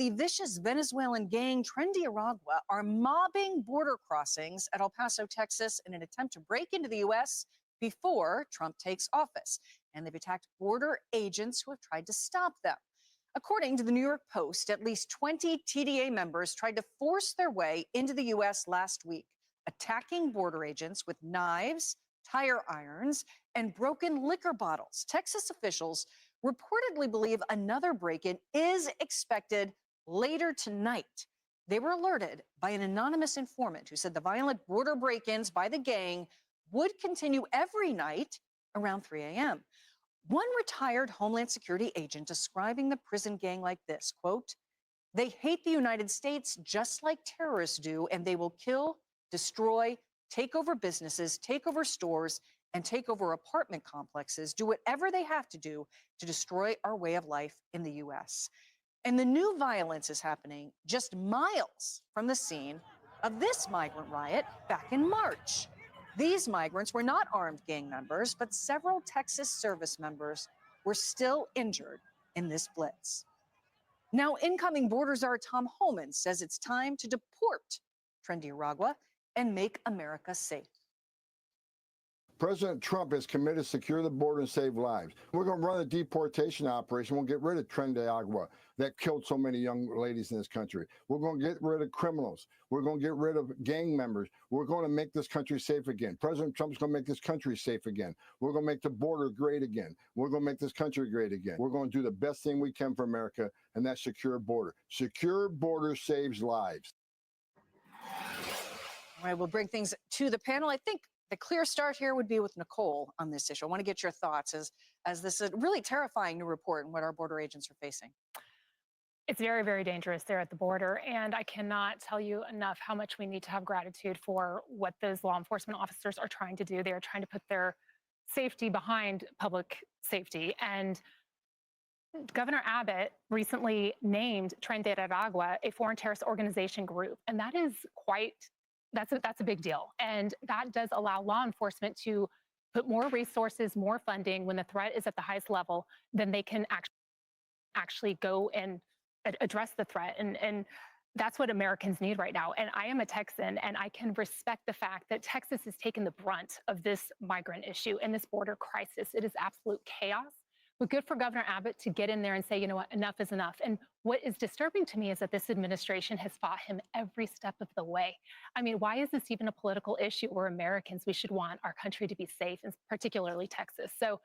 the vicious Venezuelan gang Trendy Aragua are mobbing border crossings at El Paso, Texas, in an attempt to break into the U.S. before Trump takes office. And they've attacked border agents who have tried to stop them. According to the New York Post, at least 20 TDA members tried to force their way into the U.S. last week, attacking border agents with knives, tire irons, and broken liquor bottles. Texas officials reportedly believe another break-in is expected later tonight. They were alerted by an anonymous informant who said the violent border break-ins by the gang would continue every night around 3 a.m. One retired Homeland Security agent describing the prison gang like this, quote, "They hate the United States just like terrorists do, and they will kill, destroy, take over businesses, take over stores, and take over apartment complexes, do whatever they have to do to destroy our way of life in the U.S." And the new violence is happening just miles from the scene of this migrant riot back in March. These migrants were not armed gang members, but several Texas service members were still injured in this blitz. Now, incoming border czar Tom Homan says it's time to deport Trendy Aragua and make America safe. President Trump is committed to secure the border and save lives. We're going to run a deportation operation. We'll get rid of Trendy Agua that killed so many young ladies in this country. We're going to get rid of criminals. We're going to get rid of gang members. We're going to make this country safe again. President Trump's going to make this country safe again. We're going to make the border great again. We're going to make this country great again. We're going to do the best thing we can for America, and that's secure border. Secure border saves lives. All right, we'll bring things to the panel. I think the clear start here would be with Nicole on this issue. I want to get your thoughts as this is a really terrifying new report and what our border agents are facing. It's very, very dangerous there at the border. And I cannot tell you enough how much we need to have gratitude for what those law enforcement officers are trying to do. They are trying to put their safety behind public safety. And Governor Abbott recently named Trendy Aragua a foreign terrorist organization group. And that is that's a big deal. And that does allow law enforcement to put more resources, more funding when the threat is at the highest level, then they can actually go and address the threat. And that's what Americans need right now. And I am a Texan, and I can respect the fact that Texas has taken the brunt of this migrant issue and this border crisis. It is absolute chaos. But good for Governor Abbott to get in there and say, you know what, enough is enough. And what is disturbing to me is that this administration has fought him every step of the way. I mean, why is this even a political issue? We're Americans. We should want our country to be safe, and particularly Texas. So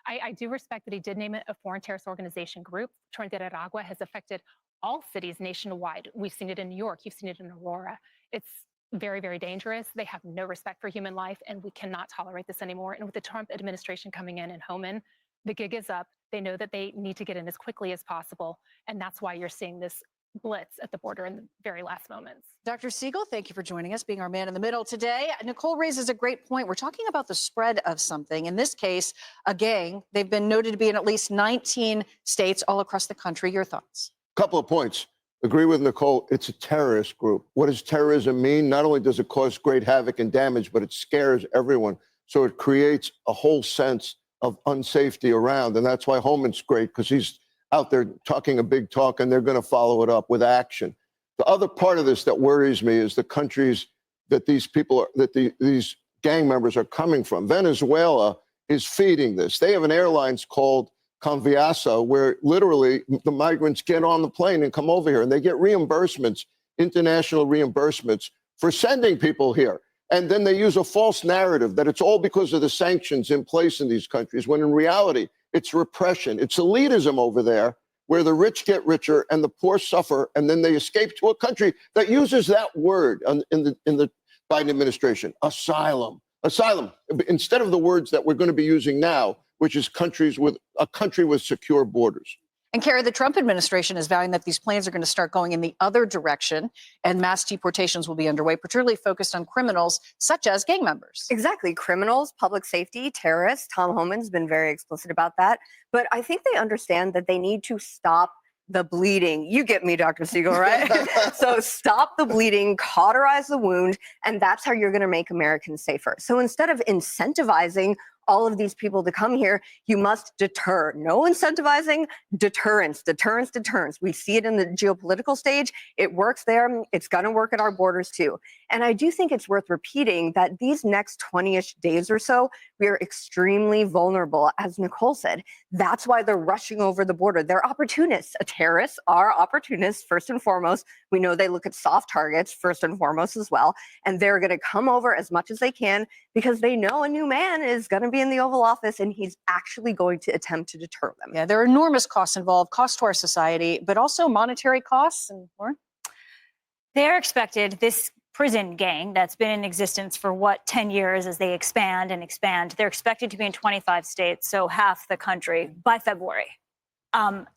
I do respect that he did name it a foreign terrorist organization group. Trendy Aragua has affected all cities nationwide. We've seen it in New York. You've seen it in Aurora. It's very, very dangerous. They have no respect for human life, and we cannot tolerate this anymore. And with the Trump administration coming in and Homan, the gig is up. They know that they need to get in as quickly as possible. And that's why you're seeing this blitz at the border in the very last moments. Dr. Siegel, thank you for joining us, being our man in the middle today. Nicole raises a great point. We're talking about the spread of something. In this case, a gang. They've been noted to be in at least 19 states all across the country. Your thoughts? Couple of points. Agree with Nicole. It's a terrorist group. What does terrorism mean? Not only does it cause great havoc and damage, but it scares everyone. So it creates a whole sense of unsafety around. And that's why Homan's great, because he's out there talking a big talk, and they're going to follow it up with action. The other part of this that worries me is the countries that these people are, these gang members are coming from. Venezuela is feeding this. They have an airlines called Conviasa, where literally the migrants get on the plane and come over here, and they get reimbursements, international reimbursements for sending people here. And then they use a false narrative that it's all because of the sanctions in place in these countries, when in reality, it's repression. It's elitism over there, where the rich get richer and the poor suffer, and then they escape to a country that uses that word in the Biden administration, asylum. Asylum, instead of the words that we're going to be using now, which is a country with secure borders. And Carrie, the Trump administration is vowing that these plans are going to start going in the other direction, and mass deportations will be underway, particularly focused on criminals such as gang members. Exactly. Criminals, public safety, terrorists. Tom Homan's been very explicit about that. But I think they understand that they need to stop the bleeding. You get me, Dr. Siegel, right? So stop the bleeding, cauterize the wound, and that's how you're going to make Americans safer. So instead of incentivizing all of these people to come here, you must deter. No incentivizing, deterrence, deterrence, deterrence. We see it in the geopolitical stage. It works there. It's going to work at our borders too. And I do think it's worth repeating that these next 20-ish days or so, we are extremely vulnerable, as Nicole said. That's why they're rushing over the border. They're opportunists. Terrorists are opportunists, first and foremost. We know they look at soft targets, first and foremost, as well. And they're going to come over as much as they can because they know a new man is going to be in the Oval Office and he's actually going to attempt to deter them. Yeah, there are enormous costs involved, costs to our society, but also monetary costs. And Lauren? They're expected, this prison gang that's been in existence for 10 years as they expand and expand, they're expected to be in 25 states, so half the country by February.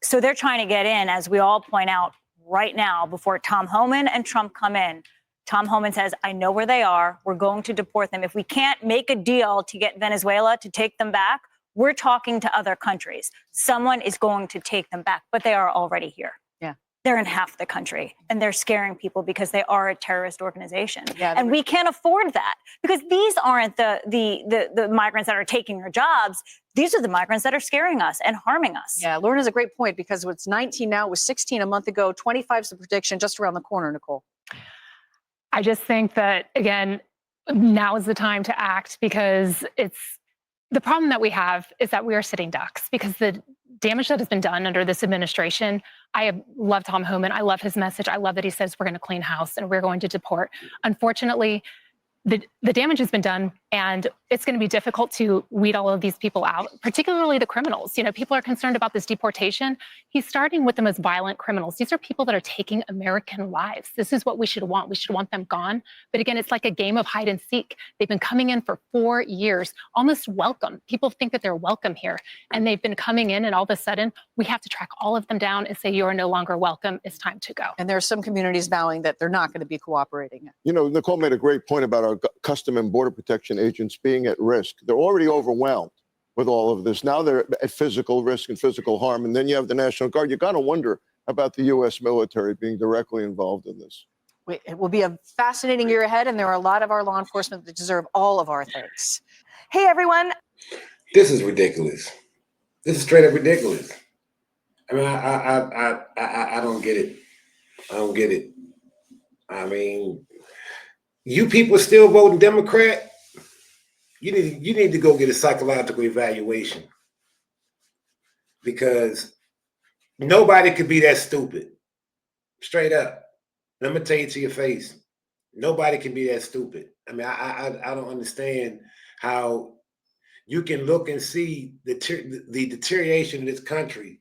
So they're trying to get in, as we all point out right now, before Tom Homan and Trump come in. Tom Homan says, I know where they are. We're going to deport them. If we can't make a deal to get Venezuela to take them back, we're talking to other countries. Someone is going to take them back, but they are already here. Yeah. They're in half the country and they're scaring people because they are a terrorist organization. Yeah, and we can't afford that because these aren't the migrants that are taking our jobs. These are the migrants that are scaring us and harming us. Yeah, Lauren has a great point because it's 19 now, it was 16 a month ago, 25 is the prediction just around the corner, Nicole. I just think that, again, now is the time to act because the problem that we have is that we are sitting ducks because the damage that has been done under this administration. I love Tom Homan. I love his message. I love that he says we're going to clean house and we're going to deport. Unfortunately, the damage has been done, and it's going to be difficult to weed all of these people out, particularly the criminals. You know, people are concerned about this deportation. He's starting with the most violent criminals. These are people that are taking American lives. This is what we should want. We should want them gone. But again, it's like a game of hide and seek. They've been coming in for 4 years, almost welcome. People think that they're welcome here, and they've been coming in, and all of a sudden, we have to track all of them down and say, you are no longer welcome. It's time to go. And there are some communities vowing that they're not going to be cooperating. You know, Nicole made a great point about our Custom and Border Protection agents being at risk. They're already overwhelmed with all of this. Now they're at physical risk and physical harm. And then you have the National Guard. You got to wonder about the U.S. military being directly involved in this. It will be a fascinating year ahead, and there are a lot of our law enforcement that deserve all of our thanks. Hey, everyone. This is ridiculous. This is straight up ridiculous. I mean, I don't get it. I don't get it. I mean, you people still voting Democrat? You need to go get a psychological evaluation because nobody could be that stupid. Straight up. Let me tell you to your face. Nobody can be that stupid. I mean, I don't understand how you can look and see the deterioration of this country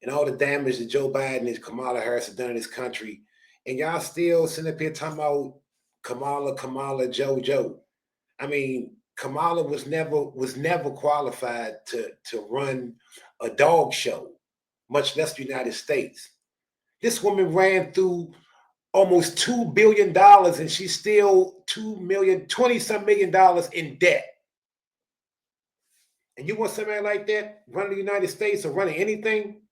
and all the damage that Joe Biden and Kamala Harris have done in this country, and y'all still sitting up here talking about Kamala, Joe. I mean, Kamala was never qualified to run a dog show, much less the United States. This woman ran through almost $2 billion, and she's still $20-some million in debt. And you want somebody like that running the United States or running anything?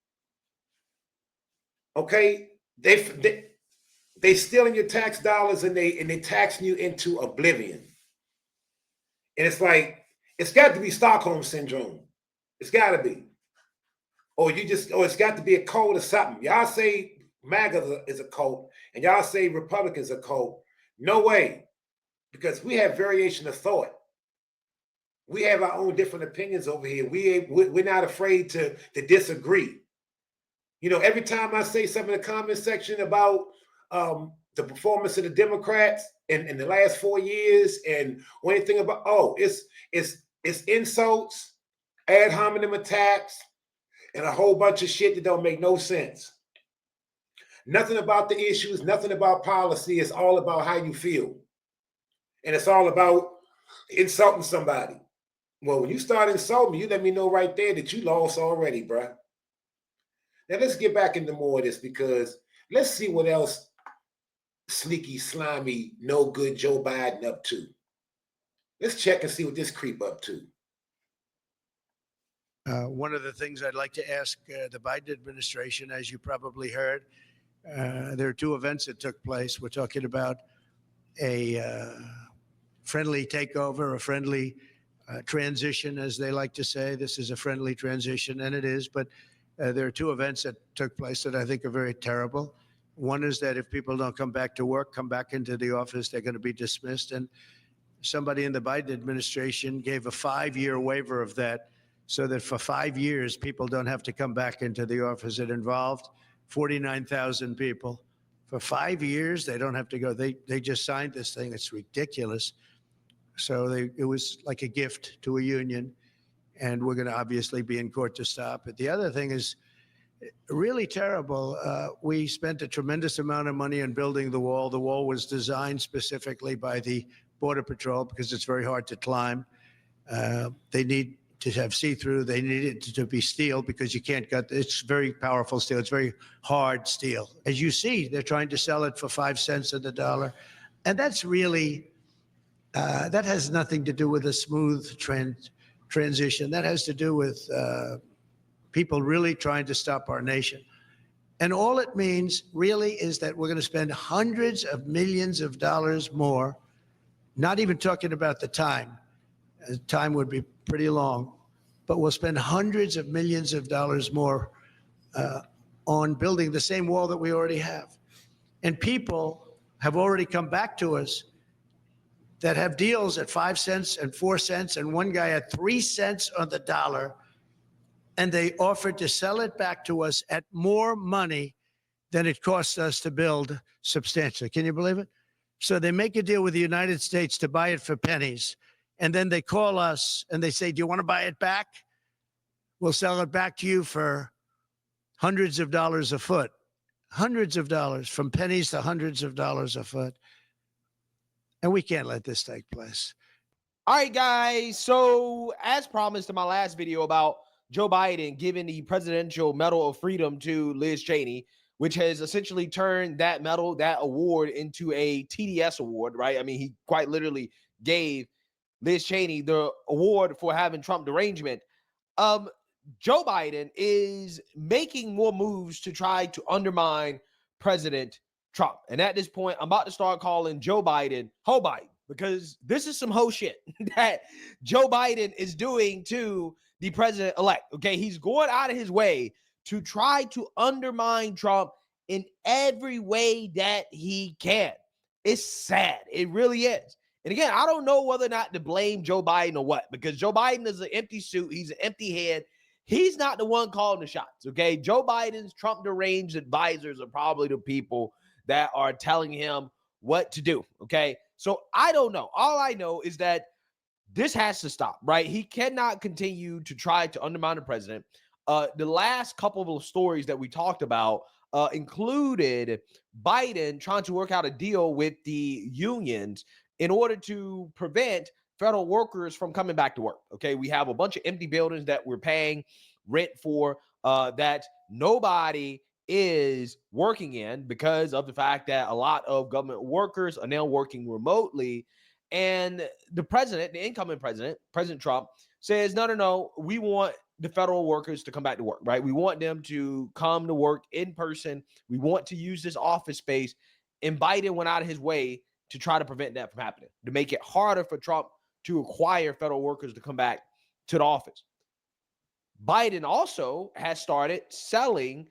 Okay, they stealing your tax dollars and they taxing you into oblivion. And it's like, it's got to be Stockholm syndrome. It's got to be. Or it's got to be a cult or something. Y'all say MAGA is a cult, and y'all say Republicans a cult. No way, because we have variation of thought. We have our own different opinions over here. We're not afraid to disagree. You know, every time I say something in the comment section about the performance of the Democrats in the last 4 years and or anything about, it's insults, ad hominem attacks, and a whole bunch of shit that don't make no sense. Nothing about the issues, nothing about policy. It's all about how you feel. And it's all about insulting somebody. Well, when you start insulting me, you let me know right there that you lost already, bruh. Now, let's get back into more of this because let's see what else sneaky, slimy, no good Joe Biden up to. Let's check and see what this creep up to. One of the things I'd like to ask the Biden administration, as you probably heard, there are two events that took place. We're talking about a friendly takeover, a friendly transition, as they like to say. This is a friendly transition, and it is. But there are two events that took place that I think are very terrible. One is that if people don't come back to work, come back into the office, they're going to be dismissed. And somebody in the Biden administration gave a 5-year waiver of that so that for 5 years, people don't have to come back into the office. It involved 49,000 people. For 5 years, they don't have to go. They just signed this thing. It's ridiculous. So it was like a gift to a union, and we're going to obviously be in court to stop it. The other thing is really terrible. We spent a tremendous amount of money on building the wall. The wall was designed specifically by the Border Patrol because it's very hard to climb. They need to have see-through. They need it to be steel because you can't cut. It's very powerful steel. It's very hard steel. As you see, they're trying to sell it for 5 cents on the dollar. And that's really, that has nothing to do with a smooth transition. That has to do with people really trying to stop our nation. And all it means really is that we're going to spend hundreds of millions of dollars more, not even talking about the time. Time would be pretty long, but we'll spend hundreds of millions of dollars more on building the same wall that we already have. And people have already come back to us that have deals at 5 cents and 4 cents, and one guy at 3 cents on the dollar, and they offered to sell it back to us at more money than it costs us to build substantially. Can you believe it? So they make a deal with the United States to buy it for pennies, and then they call us and they say, do you want to buy it back? We'll sell it back to you for hundreds of dollars a foot. Hundreds of dollars, from pennies to hundreds of dollars a foot. And we can't let this take place. All right, guys. So as promised in my last video about Joe Biden giving the Presidential Medal of Freedom to Liz Cheney, which has essentially turned that medal, that award, into a TDS award, right? I mean, he quite literally gave Liz Cheney the award for having Trump derangement. Joe Biden is making more moves to try to undermine President Trump. And at this point, I'm about to start calling Joe Biden Ho Biden, because this is some ho shit that Joe Biden is doing to the president-elect. Okay, he's going out of his way to try to undermine Trump in every way that he can. It's sad. It really is. And again, I don't know whether or not to blame Joe Biden or what, because Joe Biden is an empty suit. He's an empty head. He's not the one calling the shots, okay? Joe Biden's Trump deranged advisors are probably the people that are telling him what to do, okay? So I don't know. All I know is that this has to stop, right? He cannot continue to try to undermine the president. The last couple of stories that we talked about included Biden trying to work out a deal with the unions in order to prevent federal workers from coming back to work. Okay, we have a bunch of empty buildings that we're paying rent for that nobody is working in because of the fact that a lot of government workers are now working remotely. And the president, the incoming president, President Trump, says, no, we want the federal workers to come back to work, right? We want them to come to work in person. We want to use this office space. And Biden went out of his way to try to prevent that from happening, to make it harder for Trump to acquire federal workers to come back to the office. Biden also has started selling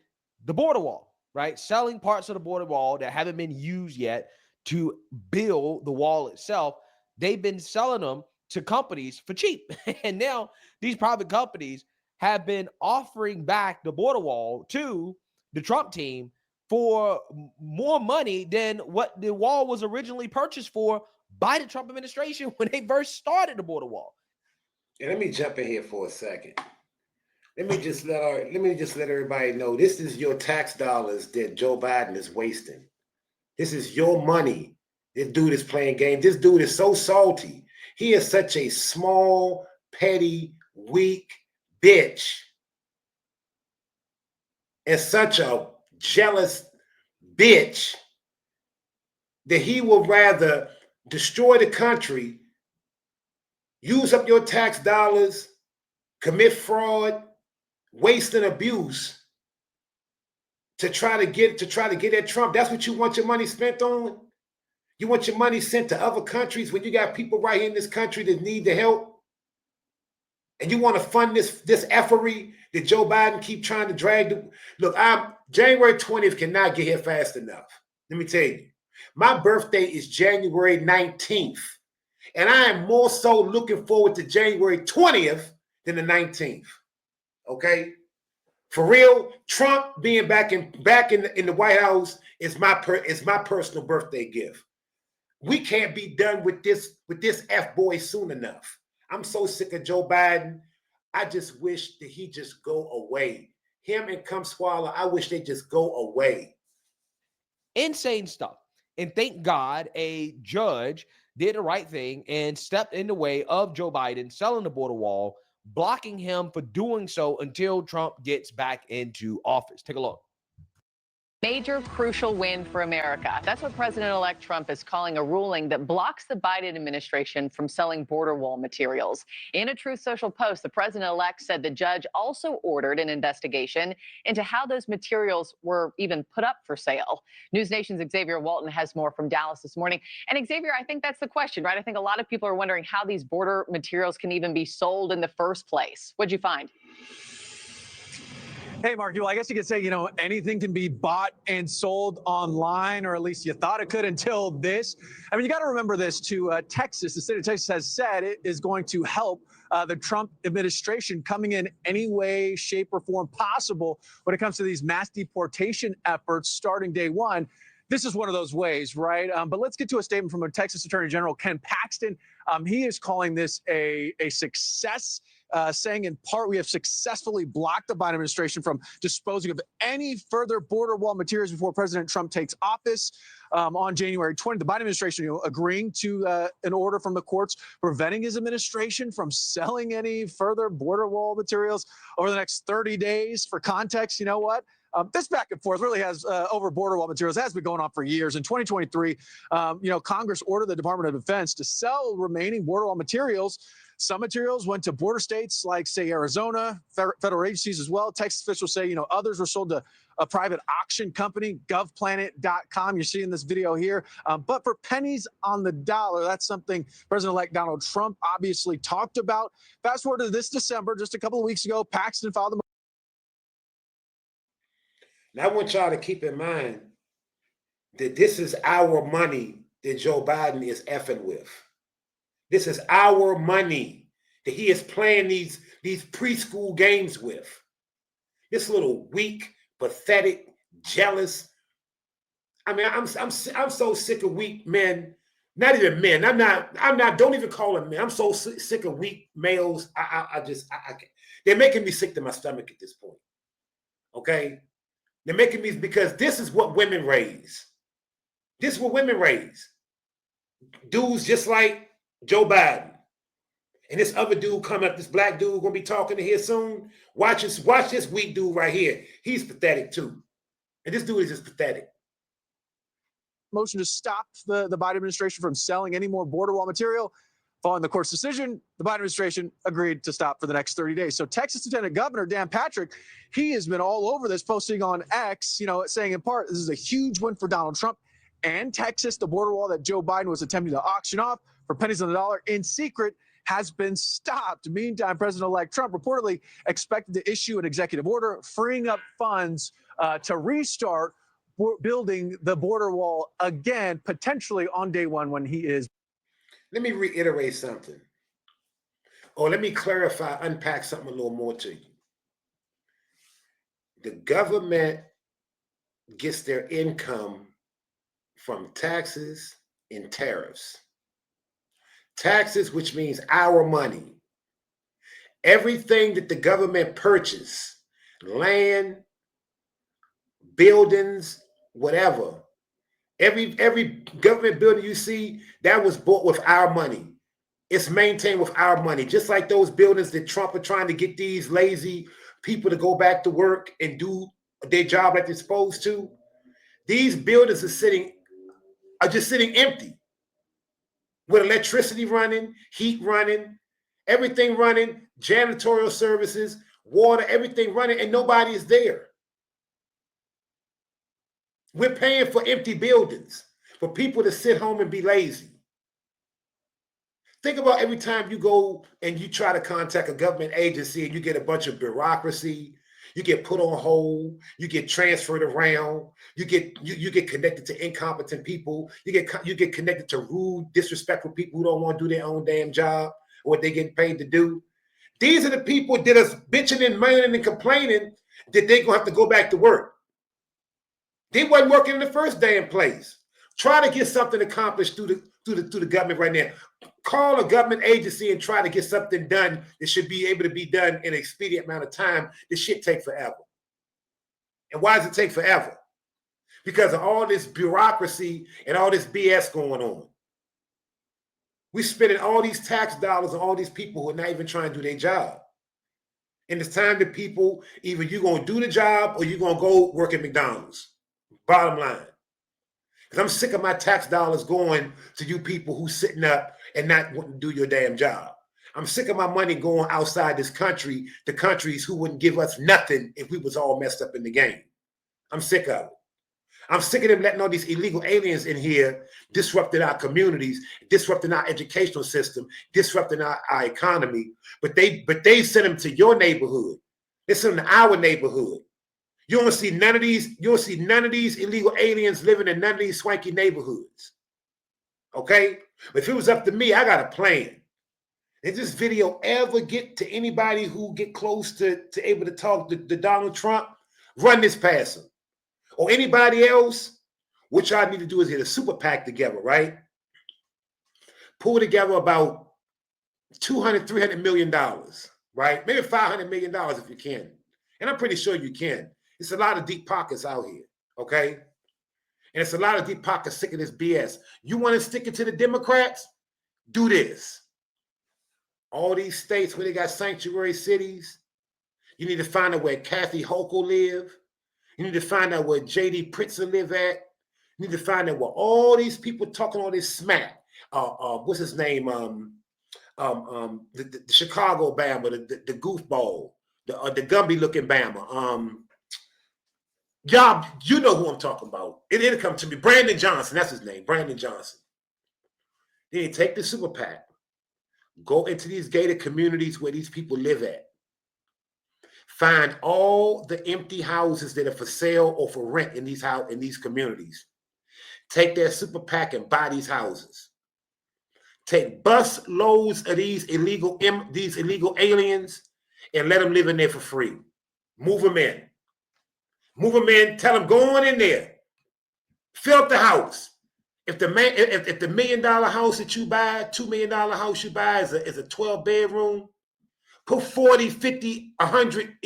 the border wall, right? Selling parts of the border wall that haven't been used yet to build the wall itself. They've been selling them to companies for cheap. And now these private companies have been offering back the border wall to the Trump team for more money than what the wall was originally purchased for by the Trump administration when they first started the border wall. And let me jump in here for a second. Let me just let everybody know this is your tax dollars that Joe Biden is wasting. This is your money. This dude is playing games. This dude is so salty. He is such a small, petty, weak bitch. And such a jealous bitch that he will rather destroy the country, use up your tax dollars, commit fraud, waste and abuse to try to get at Trump. That's what you want your money spent on? You want your money sent to other countries when you got people right here in this country that need the help? And you want to fund this effery that Joe Biden keep trying to drag? Look, January 20th cannot get here fast enough. Let me tell you, my birthday is January 19th. And I am more so looking forward to January 20th than the 19th. Okay? For real, Trump being back in the White House is my personal birthday gift. We can't be done with this F-boy soon enough. I'm so sick of Joe Biden. I just wish that he just go away. Him and Come Swallow, I wish they just go away. Insane stuff. And thank God a judge did the right thing and stepped in the way of Joe Biden selling the border wall, blocking him for doing so until Trump gets back into office. Take a look. Major crucial win for America. That's what President-elect Trump is calling a ruling that blocks the Biden administration from selling border wall materials. In a Truth Social post, the president-elect said the judge also ordered an investigation into how those materials were even put up for sale. News Nation's Xavier Walton has more from Dallas this morning. And Xavier, I think that's the question, right? I think a lot of people are wondering how these border materials can even be sold in the first place. What'd you find? Hey, Mark, well, I guess you could say, anything can be bought and sold online, or at least you thought it could until this. I mean, you got to remember this too. Texas, the state of Texas has said it is going to help the Trump administration coming in any way, shape, or form possible when it comes to these mass deportation efforts starting day one. This is one of those ways, right? But let's get to a statement from a Texas Attorney General, Ken Paxton. He is calling this a success, saying in part, we have successfully blocked the Biden administration from disposing of any further border wall materials before President Trump takes office on January 20th. The Biden administration agreeing to an order from the courts preventing his administration from selling any further border wall materials over the next 30 days. For context, you know what? This back and forth really has over border wall materials has been going on for years. In 2023, Congress ordered the Department of Defense to sell remaining border wall materials. Some materials went to border states like, say, Arizona, federal agencies as well. Texas officials say, others were sold to a private auction company, govplanet.com. You're seeing this video here. But for pennies on the dollar, that's something President-elect Donald Trump obviously talked about. Fast forward to this December, just a couple of weeks ago, Paxton filed the. Now, I want y'all to keep in mind that this is our money that Joe Biden is effing with. This is our money that he is playing these preschool games with. This little weak, pathetic, jealous. I mean, I'm so sick of weak men. Not even men. I'm not. Don't even call them men. I'm so sick of weak males. I can't. They're making me sick to my stomach at this point. Okay. They're making me, because this is what women raise. This is what women raise. Dudes just like Joe Biden. And this other dude coming up, this black dude gonna be talking to here soon. Watch this weak dude right here. He's pathetic too. And this dude is just pathetic. Motion to stop the Biden administration from selling any more border wall material. Following the court's decision, the Biden administration agreed to stop for the next 30 days. So Texas Lieutenant Governor Dan Patrick, he has been all over this, posting on X, saying in part, this is a huge win for Donald Trump and Texas. The border wall that Joe Biden was attempting to auction off for pennies on the dollar in secret has been stopped. Meantime, President-elect Trump reportedly expected to issue an executive order freeing up funds to restart building the border wall again, potentially on day one when he is. Let me reiterate something. Or let me clarify, unpack something a little more to you. The government gets their income from taxes and tariffs. Taxes, which means our money. Everything that the government purchases, land, buildings, whatever, every government building you see, that was bought with our money. It's maintained with our money. Just like those buildings that Trump are trying to get these lazy people to go back to work and do their job like they're supposed to. These buildings are just sitting empty, with electricity running, heat running, everything running, janitorial services, water, everything running, and nobody is there. We're paying for empty buildings, for people to sit home and be lazy. Think about every time you go and you try to contact a government agency and you get a bunch of bureaucracy, you get put on hold, you get transferred around, you get connected to incompetent people, you get connected to rude, disrespectful people who don't want to do their own damn job or what they get paid to do. These are the people that are bitching and moaning and complaining that they're gonna have to go back to work. They wasn't working in the first damn place. Try to get something accomplished through the government right now. Call a government agency and try to get something done that should be able to be done in an expedient amount of time. This shit take forever. And why does it take forever? Because of all this bureaucracy and all this BS going on. We're spending all these tax dollars on all these people who are not even trying to do their job. And it's time that people, either you're going to do the job or you're going to go work at McDonald's. Bottom line. Because I'm sick of my tax dollars going to you people who sitting up and not wanting to do your damn job. I'm sick of my money going outside this country to countries who wouldn't give us nothing if we was all messed up in the game. I'm sick of it. I'm sick of them letting all these illegal aliens in here disrupting our communities, disrupting our educational system, disrupting our economy. But they send them to your neighborhood. They send them to our neighborhood. You don't see none of these illegal aliens living in none of these swanky neighborhoods. Okay? But if it was up to me, I got a plan. If this video ever get to anybody who get close to able to talk to Donald Trump, run this past him. Or anybody else, what y'all need to do is get a super PAC together, right? Pull together about $200, $300 million, right? Maybe $500 million if you can. And I'm pretty sure you can. It's a lot of deep pockets out here, okay? And it's a lot of deep pockets sick of this BS. You want to stick it to the Democrats? Do this. All these states where they got sanctuary cities, you need to find out where Kathy Hochul live. You need to find out where J.D. Pritzker live at. You need to find out where all these people talking all this smack. What's his name? The Chicago Bama, the goofball, the Gumby looking Bama. Y'all, you know who I'm talking about. It'll come to me. Brandon Johnson, that's his name. Brandon Johnson. Then you take the super PAC, go into these gated communities where these people live at. Find all the empty houses that are for sale or for rent in these communities. Take their super PAC and buy these houses. Take bus loads of these illegal aliens and let them live in there for free. Move them in. Move them in. Tell them go on in there. Fill up the house. If the $1 million house that you buy, $2 million house you buy is a 12-bedroom. Put 40, 50, 100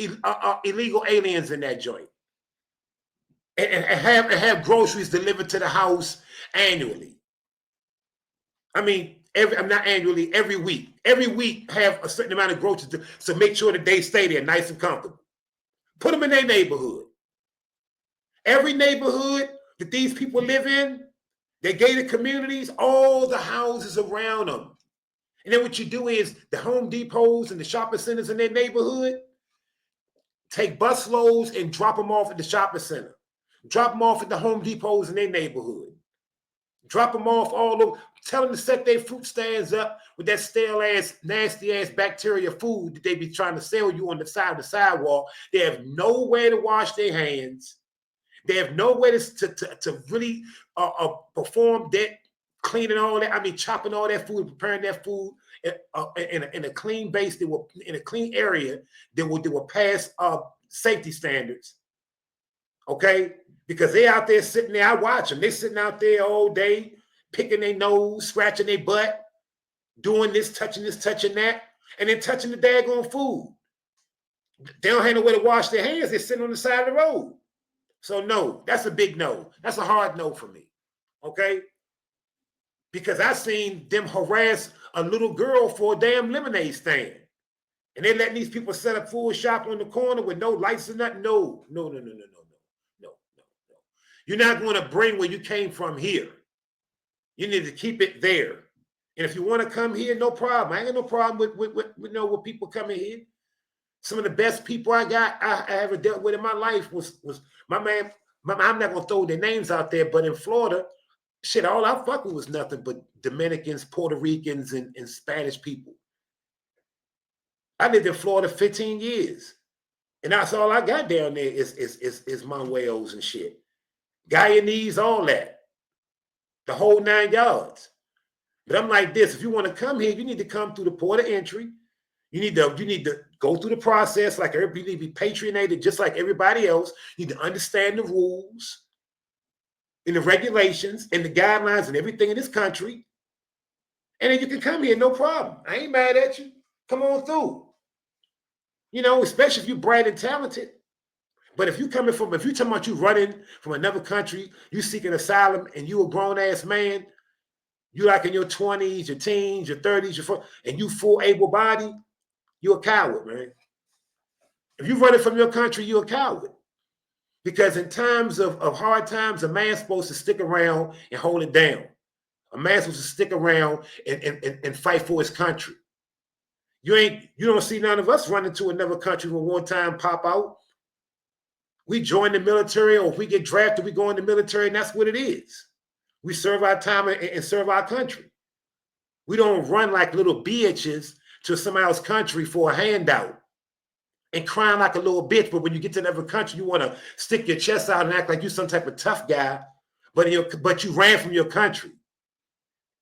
illegal aliens in that joint. And have groceries delivered to the house annually. I mean, not annually, every week. Every week have a certain amount of groceries so make sure that they stay there nice and comfortable. Put them in their neighborhood. Every neighborhood that these people live in, their gated communities, all the houses around them. And then what you do is the Home Depots and the shopping centers in their neighborhood, take bus loads and drop them off at the shopping center. Drop them off at the Home Depots in their neighborhood. Drop them off all over. Tell them to set their fruit stands up with that stale-ass, nasty-ass bacteria food that they be trying to sell you on the side of the sidewalk. They have nowhere to wash their hands. They have nowhere to really perform that, cleaning all that. I mean, chopping all that food, preparing that food in a clean base, in a clean area that will pass safety standards. Okay, because they out there sitting there. I watch them. They sitting out there all day, picking their nose, scratching their butt, doing this, touching that, and then touching the daggone food. They don't have nowhere to wash their hands. They're sitting on the side of the road. So no, that's a big no. That's a hard no for me. Okay. Because I seen them harass a little girl for a damn lemonade stand. And they letting these people set up food shop on the corner with no lights and nothing. No. You're not going to bring where you came from here. You need to keep it there. And if you want to come here, no problem. I ain't got no problem with people coming here. Some of the best people I ever dealt with in my life was my man. I'm not going to throw their names out there, but in Florida, Shit, all I fuck with was nothing but Dominicans, Puerto Ricans, and Spanish people. I lived in Florida 15 years. And that's all I got down there is Manuelos and shit. Guyanese, all that. The whole 9 yards. But I'm like this, if you want to come here, you need to come through the port of entry. You need to go through the process like everybody, need to be patrionated just like everybody else. You need to understand the rules and the regulations and the guidelines and everything in this country. And then you can come here, no problem. I ain't mad at you. Come on through. You know, especially if you're bright and talented. But if you're talking about you running from another country, you seeking asylum, and you a grown-ass man, you like in your 20s, your teens, your 30s, your 40s, and you full able-bodied, you're a coward, man. If you're running from your country, you're a coward. Because in times of hard times, a man's supposed to stick around and hold it down. A man's supposed to stick around and fight for his country. You don't see none of us running to another country when one time pop out. We join the military, or if we get drafted, we go in the military, and that's what it is. We serve our time and serve our country. We don't run like little bitches to somebody else's country for a handout and crying like a little bitch. But when you get to another country, you want to stick your chest out and act like you're some type of tough guy. But you ran from your country,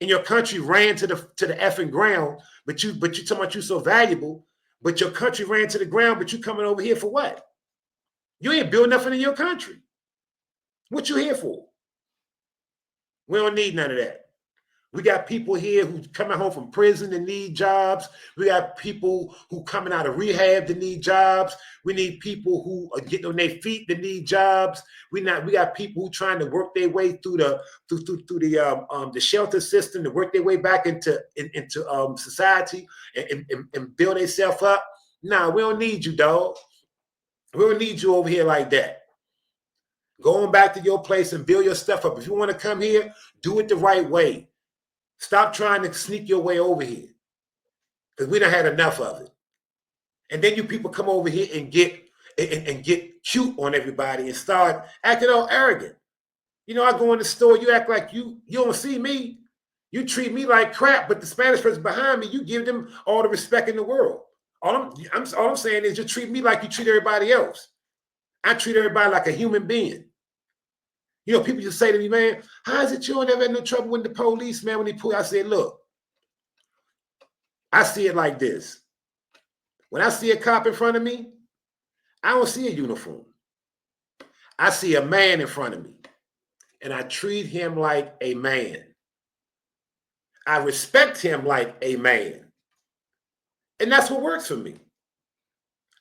and your country ran to the effing ground. But you talking about you so valuable, but your country ran to the ground. But you coming over here for what? You ain't built nothing in your country. What you here for? We don't need none of that. We got people here who coming home from prison that need jobs. We got people who coming out of rehab that need jobs. We need people who are getting on their feet that need jobs. We got people who trying to work their way through the shelter system to work their way back into society and build themselves up. Nah, we don't need you, dog. We don't need you over here like that. Going back to your place and build your stuff up. If you want to come here, do it the right way. Stop trying to sneak your way over here, because we done had enough of it. And then you people come over here and get cute on everybody and start acting all arrogant. You know, I go in the store, you act like you don't see me. You treat me like crap, but the Spanish person behind me, you give them all the respect in the world. All I'm saying is just treat me like you treat everybody else. I treat everybody like a human being. You know, people just say to me, man, how is it you don't ever had no trouble with the police, man, when they pull? I said, look, I see it like this. When I see a cop in front of me, I don't see a uniform. I see a man in front of me, and I treat him like a man. I respect him like a man. And that's what works for me.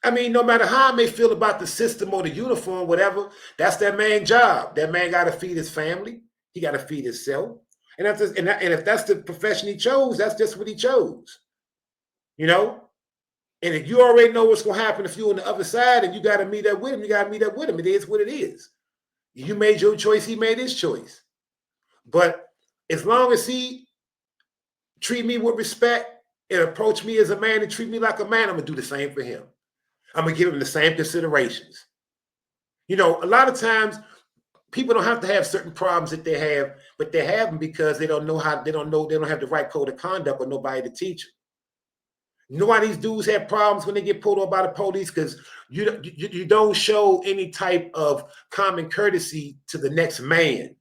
I mean, no matter how I may feel about the system or the uniform, whatever, that's that man's job. That man got to feed his family. He got to feed himself. And if that's the profession he chose, that's just what he chose. You know? And if you already know what's going to happen if you're on the other side and you got to meet up with him, you got to meet up with him. It is what it is. You made your choice. He made his choice. But as long as he treat me with respect and approach me as a man and treat me like a man, I'm going to do the same for him. I'm going to give him the same considerations. You know, a lot of times people don't have to have certain problems that they have, but they have them because they don't have the right code of conduct or nobody to teach them. You know why these dudes have problems when they get pulled over by the police? Because you don't show any type of common courtesy to the next man.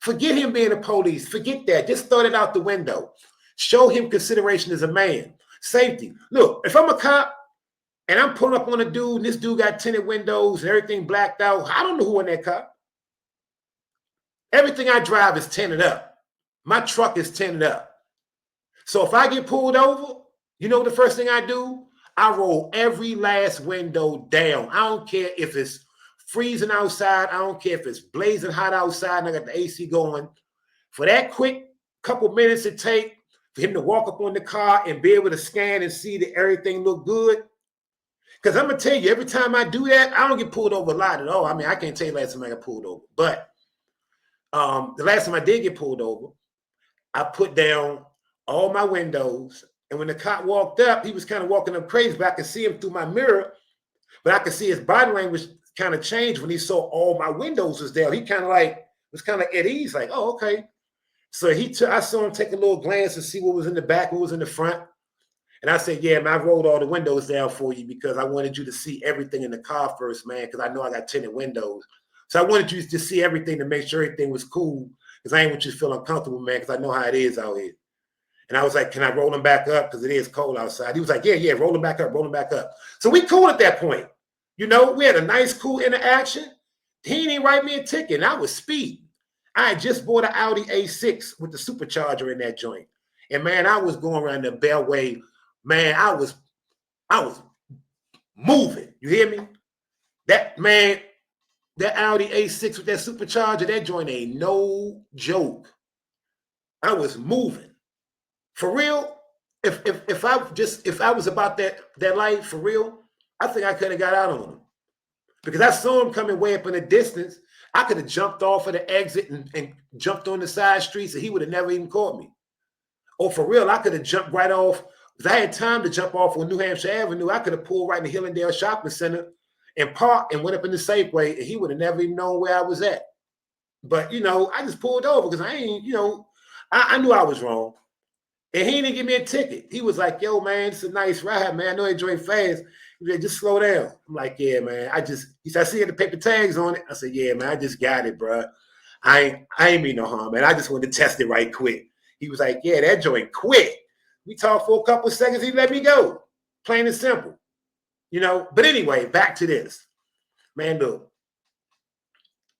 Forget him being a police. Forget that. Just throw it out the window. Show him consideration as a man. Safety. Look, if I'm a cop, and I'm pulling up on a dude, and this dude got tinted windows and everything blacked out, I don't know who in that car. Everything I drive is tinted up. My truck is tinted up. So if I get pulled over, you know the first thing I do? I roll every last window down. I don't care if it's freezing outside. I don't care if it's blazing hot outside and I got the AC going. For that quick couple minutes it takes for him to walk up on the car and be able to scan and see that everything look good. Because I'm going to tell you, every time I do that, I don't get pulled over a lot at all. I mean, I can't tell you the last time I got pulled over. But the last time I did get pulled over, I put down all my windows. And when the cop walked up, he was kind of walking up crazy, but I could see him through my mirror. But I could see his body language kind of change when he saw all my windows was there. He kind of like was kind of at ease, like, oh, okay. So I saw him take a little glance to see what was in the back, what was in the front. And I said, yeah, man, I rolled all the windows down for you because I wanted you to see everything in the car first, man, because I know I got tinted windows. So I wanted you to see everything to make sure everything was cool because I ain't want you to feel uncomfortable, man, because I know how it is out here. And I was like, can I roll them back up? Because it is cold outside. He was like, yeah, roll them back up, roll them back up. So we cool at that point. You know, we had a nice, cool interaction. He didn't write me a ticket, and I was speed. I had just bought an Audi A6 with the supercharger in that joint. And, man, I was going around the Beltway. Man, I was moving. You hear me? That Audi A6 with that supercharger, that joint ain't no joke. I was moving. For real, if I was about that life for real, I think I could have got out on him. Because I saw him coming way up in the distance. I could have jumped off of the exit and jumped on the side streets and he would have never even caught me. Or for real, I could have jumped right off. Because I had time to jump off on New Hampshire Avenue. I could have pulled right in the Hillendale Shopping Center and parked and went up in the Safeway and he would have never even known where I was at. But, you know, I just pulled over because I ain't, you know, I knew I was wrong. And he didn't give me a ticket. He was like, yo, man, it's a nice ride, man. I know you drove fast. He said, just slow down. I'm like, yeah, man. He said, I see you had the paper tags on it. I said, yeah, man, I just got it, bro. I ain't mean no harm, man. I just wanted to test it right quick. He was like, yeah, that joint quick. We talked for a couple of seconds. He let me go. Plain and simple. You know, but anyway, back to this. Man, look,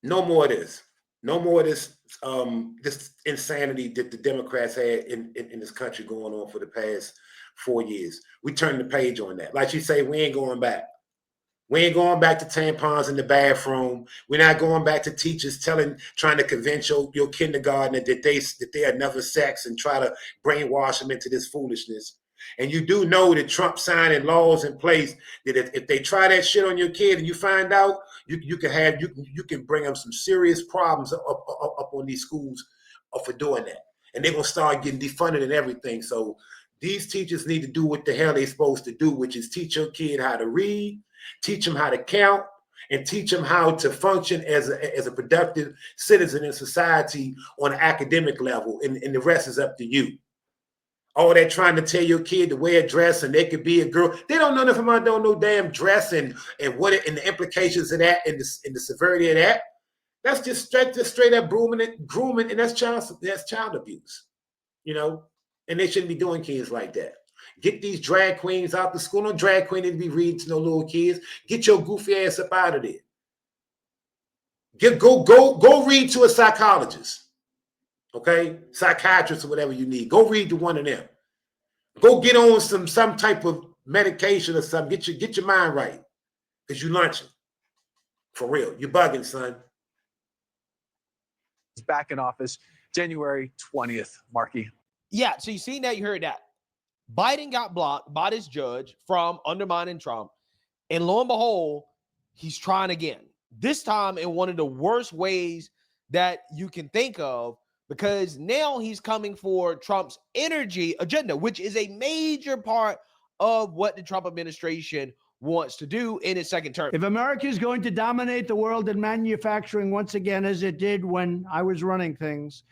no more of this. No more of this insanity that the Democrats had in this country going on for the past 4 years. We turned the page on that. Like you say, we ain't going back. We ain't going back to tampons in the bathroom. We're not going back to teachers trying to convince your kindergartner that they are never sex and try to brainwash them into this foolishness. And you do know that Trump signing laws in place that if they try that shit on your kid and you find out, you can bring them some serious problems up on these schools for doing that. And they're gonna start getting defunded and everything. So these teachers need to do what the hell they're supposed to do, which is teach your kid how to read, teach them how to count, and teach them how to function as a productive citizen in society on an academic level. And the rest is up to you. All that trying to tell your kid to wear a dress and they could be a girl. They don't know nothing about no damn dress and the implications of that and the severity of that. That's just straight up grooming, and that's child abuse, you know. And they shouldn't be doing kids like that. Get these drag queens out the school. No drag queen need to be reading to no little kids. Get your goofy ass up out of there. Go read to a psychologist. Okay, psychiatrist or whatever you need. Go read to one of them. Go get on some type of medication or something. Get your mind right, because you lunching. For real, you bugging, son. Back in office January 20th, Marky. Yeah, so you seen that, you heard that. Biden got blocked by this judge from undermining Trump. And lo and behold, he's trying again. This time in one of the worst ways that you can think of, because now he's coming for Trump's energy agenda, which is a major part of what the Trump administration wants to do in his second term. If America is going to dominate the world in manufacturing once again, as it did when I was running things,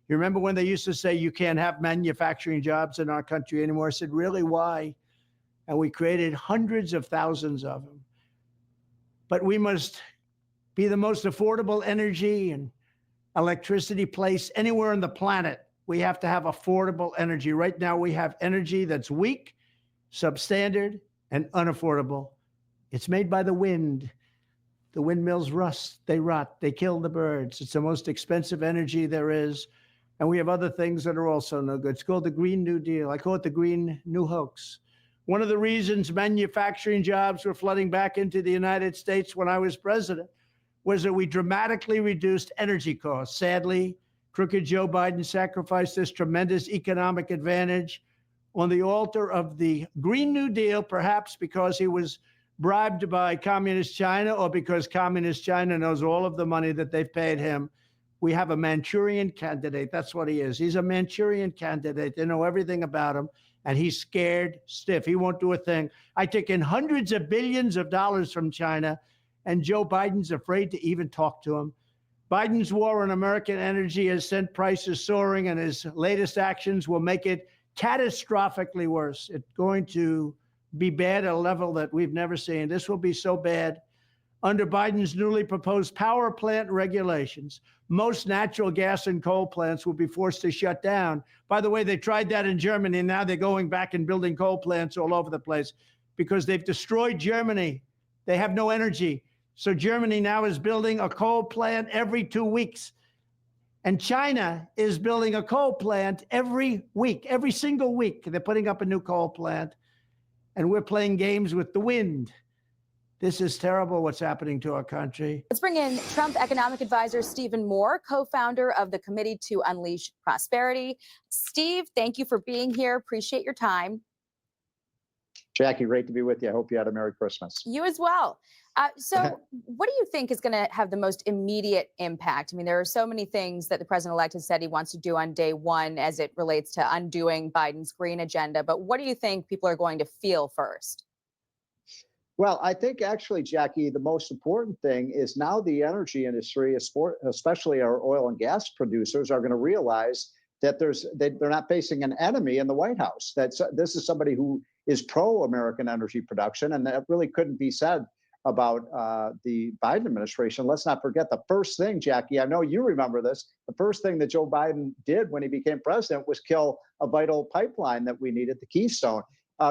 you remember when they used to say you can't have manufacturing jobs in our country anymore? I said, really, why? And we created hundreds of thousands of them. But we must be the most affordable energy and electricity place anywhere on the planet. We have to have affordable energy. Right now, we have energy that's weak, substandard, and unaffordable. It's made by the wind. The windmills rust, they rot, they kill the birds. It's the most expensive energy there is. And we have other things that are also no good. It's called the Green New Deal. I call it the Green New Hoax. One of the reasons manufacturing jobs were flooding back into the United States when I was president was that we dramatically reduced energy costs. Sadly, crooked Joe Biden sacrificed this tremendous economic advantage on the altar of the Green New Deal, perhaps because he was bribed by Communist China or because Communist China knows all of the money that they've paid him. We have a Manchurian candidate. That's what he is. He's a Manchurian candidate. They know everything about him, and he's scared stiff. He won't do a thing. I take in hundreds of billions of dollars from China, and Joe Biden's afraid to even talk to him. Biden's war on American energy has sent prices soaring, and his latest actions will make it catastrophically worse. It's going to be bad at a level that we've never seen. This will be so bad. Under Biden's newly proposed power plant regulations, most natural gas and coal plants will be forced to shut down. By the way, they tried that in Germany, and now they're going back and building coal plants all over the place because they've destroyed Germany. They have no energy. So Germany now is building a coal plant every 2 weeks. And China is building a coal plant every week, every single week. They're putting up a new coal plant, and we're playing games with the wind. This is terrible what's happening to our country. Let's bring in Trump economic advisor Stephen Moore, co-founder of the Committee to Unleash Prosperity. Steve, thank you for being here. Appreciate your time. Jackie, great to be with you. I hope you had a Merry Christmas. You as well. So what do you think is going to have the most immediate impact? I mean, there are so many things that the president-elect has said he wants to do on day one as it relates to undoing Biden's green agenda. But what do you think people are going to feel first? Well, I think actually, Jackie, the most important thing is now the energy industry, especially our oil and gas producers, are going to realize that they're not facing an enemy in the White House. This is somebody who is pro-American energy production, and that really couldn't be said about the Biden administration. Let's not forget the first thing, Jackie, I know you remember this, the first thing that Joe Biden did when he became president was kill a vital pipeline that we needed, the Keystone.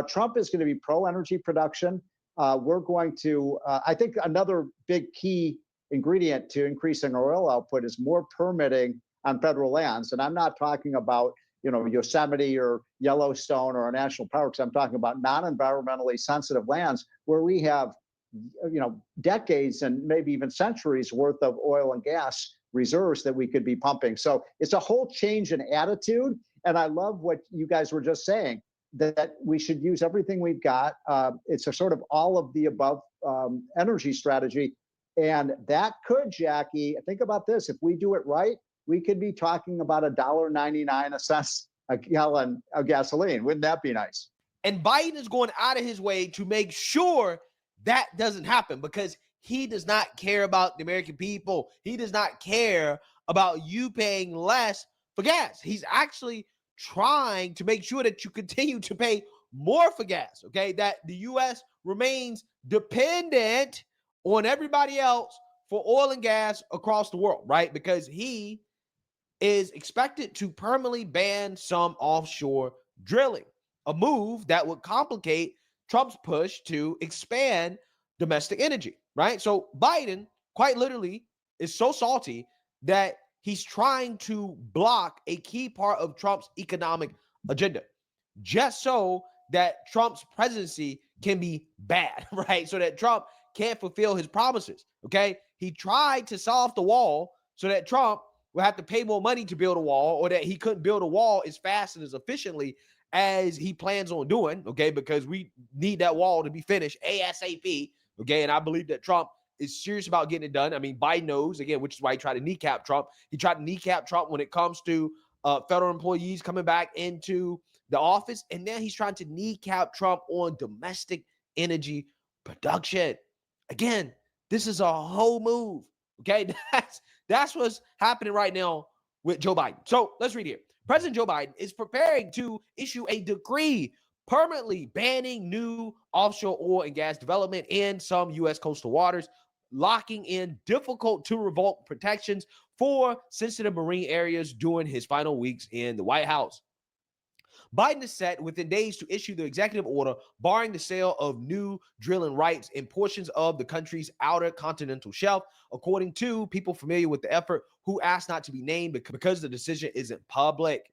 Trump is going to be pro-energy production. We're going to, I think another big key ingredient to increasing our oil output is more permitting on federal lands. And I'm not talking about, Yosemite or Yellowstone or national parks. I'm talking about non-environmentally sensitive lands where we have, decades and maybe even centuries worth of oil and gas reserves that we could be pumping. So it's a whole change in attitude. And I love what you guys were just saying, that we should use everything we've got. It's a sort of all of the above energy strategy. And that could, Jackie, think about this. If we do it right, we could be talking about $1.99 a gallon of gasoline. Wouldn't that be nice? And Biden is going out of his way to make sure that doesn't happen because he does not care about the American people. He does not care about you paying less for gas. He's actually trying to make sure that you continue to pay more for gas, okay? That the U.S. remains dependent on everybody else for oil and gas across the world, right? Because he is expected to permanently ban some offshore drilling, a move that would complicate Trump's push to expand domestic energy, right? So Biden quite literally is so salty that he's trying to block a key part of Trump's economic agenda just so that Trump's presidency can be bad, right? So that Trump can't fulfill his promises, okay? He tried to solve the wall so that Trump will have to pay more money to build a wall, or that he couldn't build a wall as fast and as efficiently as he plans on doing, okay? Because we need that wall to be finished ASAP, okay? And I believe that Trump is serious about getting it done. I mean, Biden knows, again, which is why he tried to kneecap Trump. He tried to kneecap Trump when it comes to federal employees coming back into the office. And now he's trying to kneecap Trump on domestic energy production. Again, this is a whole move, okay? That's what's happening right now with Joe Biden. So let's read here. President Joe Biden is preparing to issue a decree permanently banning new offshore oil and gas development in some U.S. coastal waters, locking in difficult to revoke protections for sensitive marine areas during his final weeks in the White House. Biden is set within days to issue the executive order barring the sale of new drilling rights in portions of the country's outer continental shelf, according to people familiar with the effort who asked not to be named because the decision isn't public.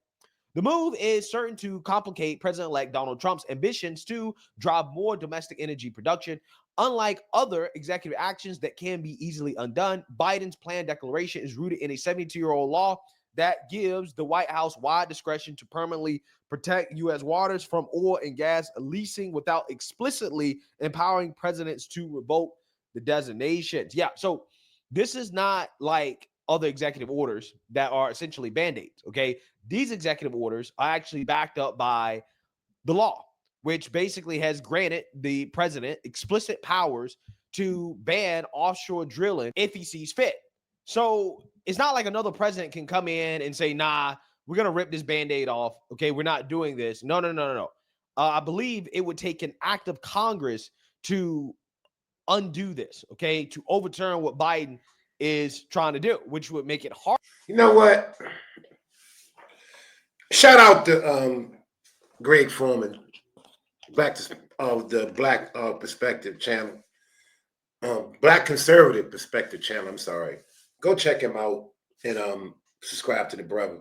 The move is certain to complicate President-elect Donald Trump's ambitions to drive more domestic energy production. Unlike other executive actions that can be easily undone, Biden's planned declaration is rooted in a 72-year-old law that gives the White House wide discretion to permanently protect U.S. waters from oil and gas leasing without explicitly empowering presidents to revoke the designations. Yeah, so this is not like other executive orders that are essentially band-aids, okay? These executive orders are actually backed up by the law, which basically has granted the president explicit powers to ban offshore drilling if he sees fit. So it's not like another president can come in and say, nah, we're going to rip this Band-Aid off. Okay, we're not doing this. No. I believe it would take an act of Congress to undo this, okay, to overturn what Biden is trying to do, which would make it hard. You know what? Shout out to Greg Foreman, the Black Perspective channel, Black Conservative Perspective channel. I'm sorry. Go check him out and subscribe to the brother.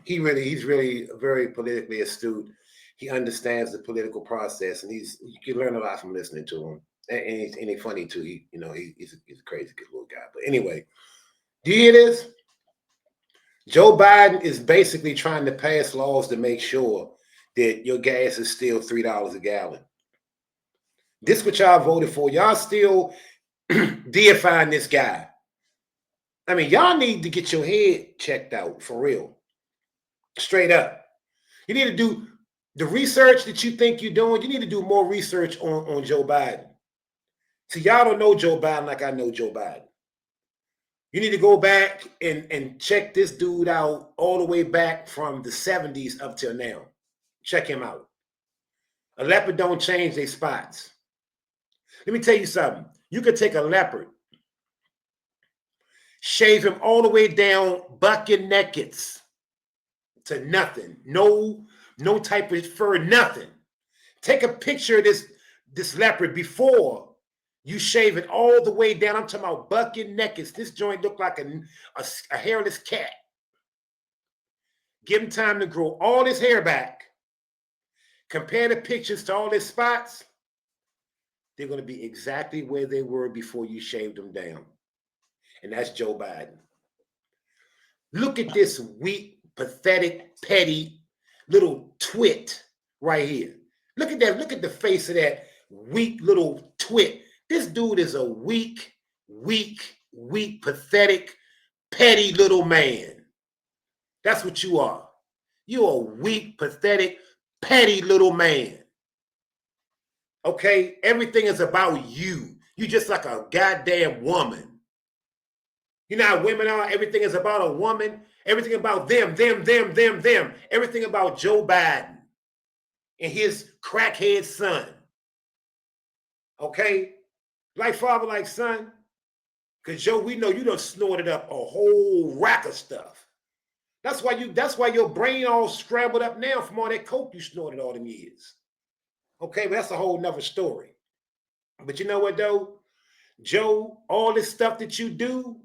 He's really very politically astute. He understands the political process, and you can learn a lot from listening to him. And he's funny too. He's a crazy good little guy. But anyway, do you hear this? Joe Biden is basically trying to pass laws to make sure that your gas is still $3 a gallon. This what y'all voted for. Y'all still deifying this guy. I mean, y'all need to get your head checked out for real. Straight up. You need to do the research that you think you're doing. You need to do more research on Joe Biden. See, y'all don't know Joe Biden like I know Joe Biden. You need to go back and check this dude out all the way back from the 70s up till now. Check him out. A leopard don't change their spots. Let me tell you something. You could take a leopard, shave him all the way down, bucket naked to nothing. No type of fur, nothing. Take a picture of this leopard before you shave it all the way down. I'm talking about bucket naked. This joint looked like a hairless cat. Give him time to grow all his hair back. Compare the pictures to all his spots. They're going to be exactly where they were before you shaved them down. And that's Joe Biden. Look at this weak, pathetic, petty little twit right here. Look at that. Look at the face of that weak little twit. This dude is a weak, pathetic, petty little man. That's what you are. You're a weak, pathetic, petty little man. Okay? Everything is about you. You're just like a goddamn woman. You know how women are? Everything is about a woman. Everything about them. Everything about Joe Biden and his crackhead son. Okay? Like father, like son. Because Joe, we know you done snorted up a whole rack of stuff. That's why your brain all scrambled up now from all that coke you snorted all them years. Okay, but that's a whole nother story. But you know what though? Joe, all this stuff that you do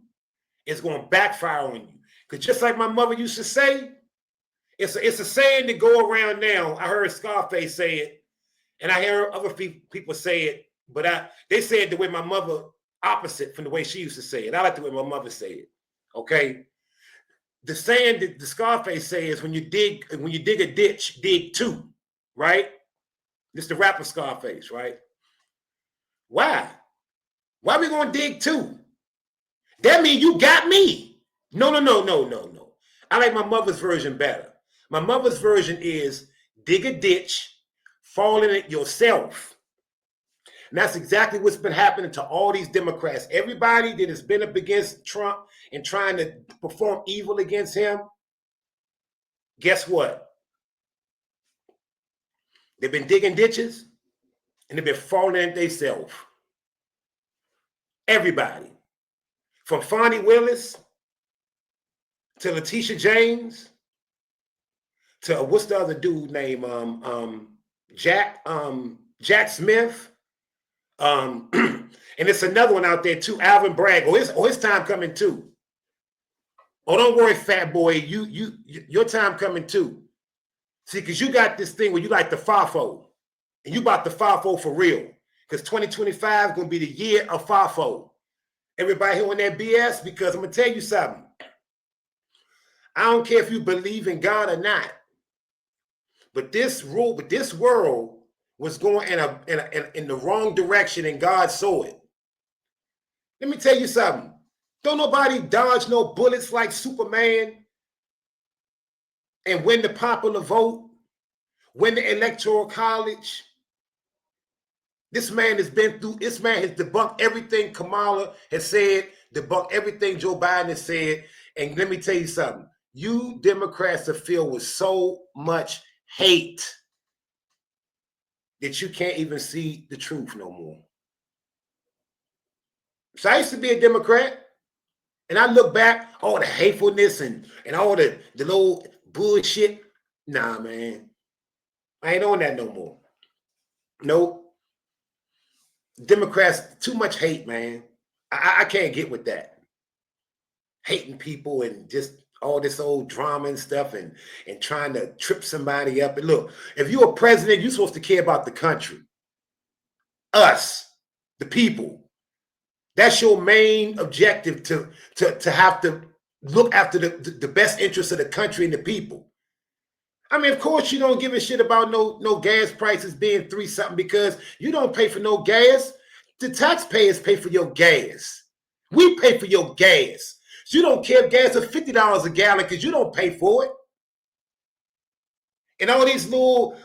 is going to backfire on you. Because just like my mother used to say, it's a saying that go around now. I heard Scarface say it, and I hear other people say it, but they say it the way my mother, opposite from the way she used to say it. I like the way my mother say it. Okay? The saying that the Scarface say is when you dig a ditch, dig two, right? This the rapper Scarface, right? Why? Why we gonna dig two? That means you got me. No. I like my mother's version better. My mother's version is dig a ditch, fall in it yourself. And that's exactly what's been happening to all these Democrats. Everybody that has been up against Trump and trying to perform evil against him, guess what? They've been digging ditches and they've been falling in themselves. Everybody. From Fonnie Willis to Letitia James to what's the other dude name? Jack Smith. And it's another one out there too, Alvin Bragg. His time coming too. Oh, don't worry, fat boy. Your time coming too. See, because you got this thing where you like the FAFO. And you about the FAFO for real. Because 2025 is going to be the year of FAFO. Everybody hearing that BS? Because I'm going to tell you something. I don't care if you believe in God or not. But this world was going in the wrong direction, and God saw it. Let me tell you something. Don't nobody dodge no bullets like Superman and win the popular vote, win the electoral college, This man has been through, this man has debunked everything Kamala has said, debunked everything Joe Biden has said. And let me tell you something. You Democrats are filled with so much hate that you can't even see the truth no more. So I used to be a Democrat, and I look back, all the hatefulness and all the little bullshit. Nah, man. I ain't on that no more. Nope. Democrats, too much hate, man. I can't get with that. Hating people and just all this old drama and stuff and trying to trip somebody up. And look, if you're a president, you're supposed to care about the country. Us, the people. That's your main objective, to have to look after the best interests of the country and the people. I mean, of course, you don't give a shit about no gas prices being 3 something because you don't pay for no gas. The taxpayers pay for your gas. We pay for your gas. So you don't care if gas is $50 a gallon because you don't pay for it. And all these little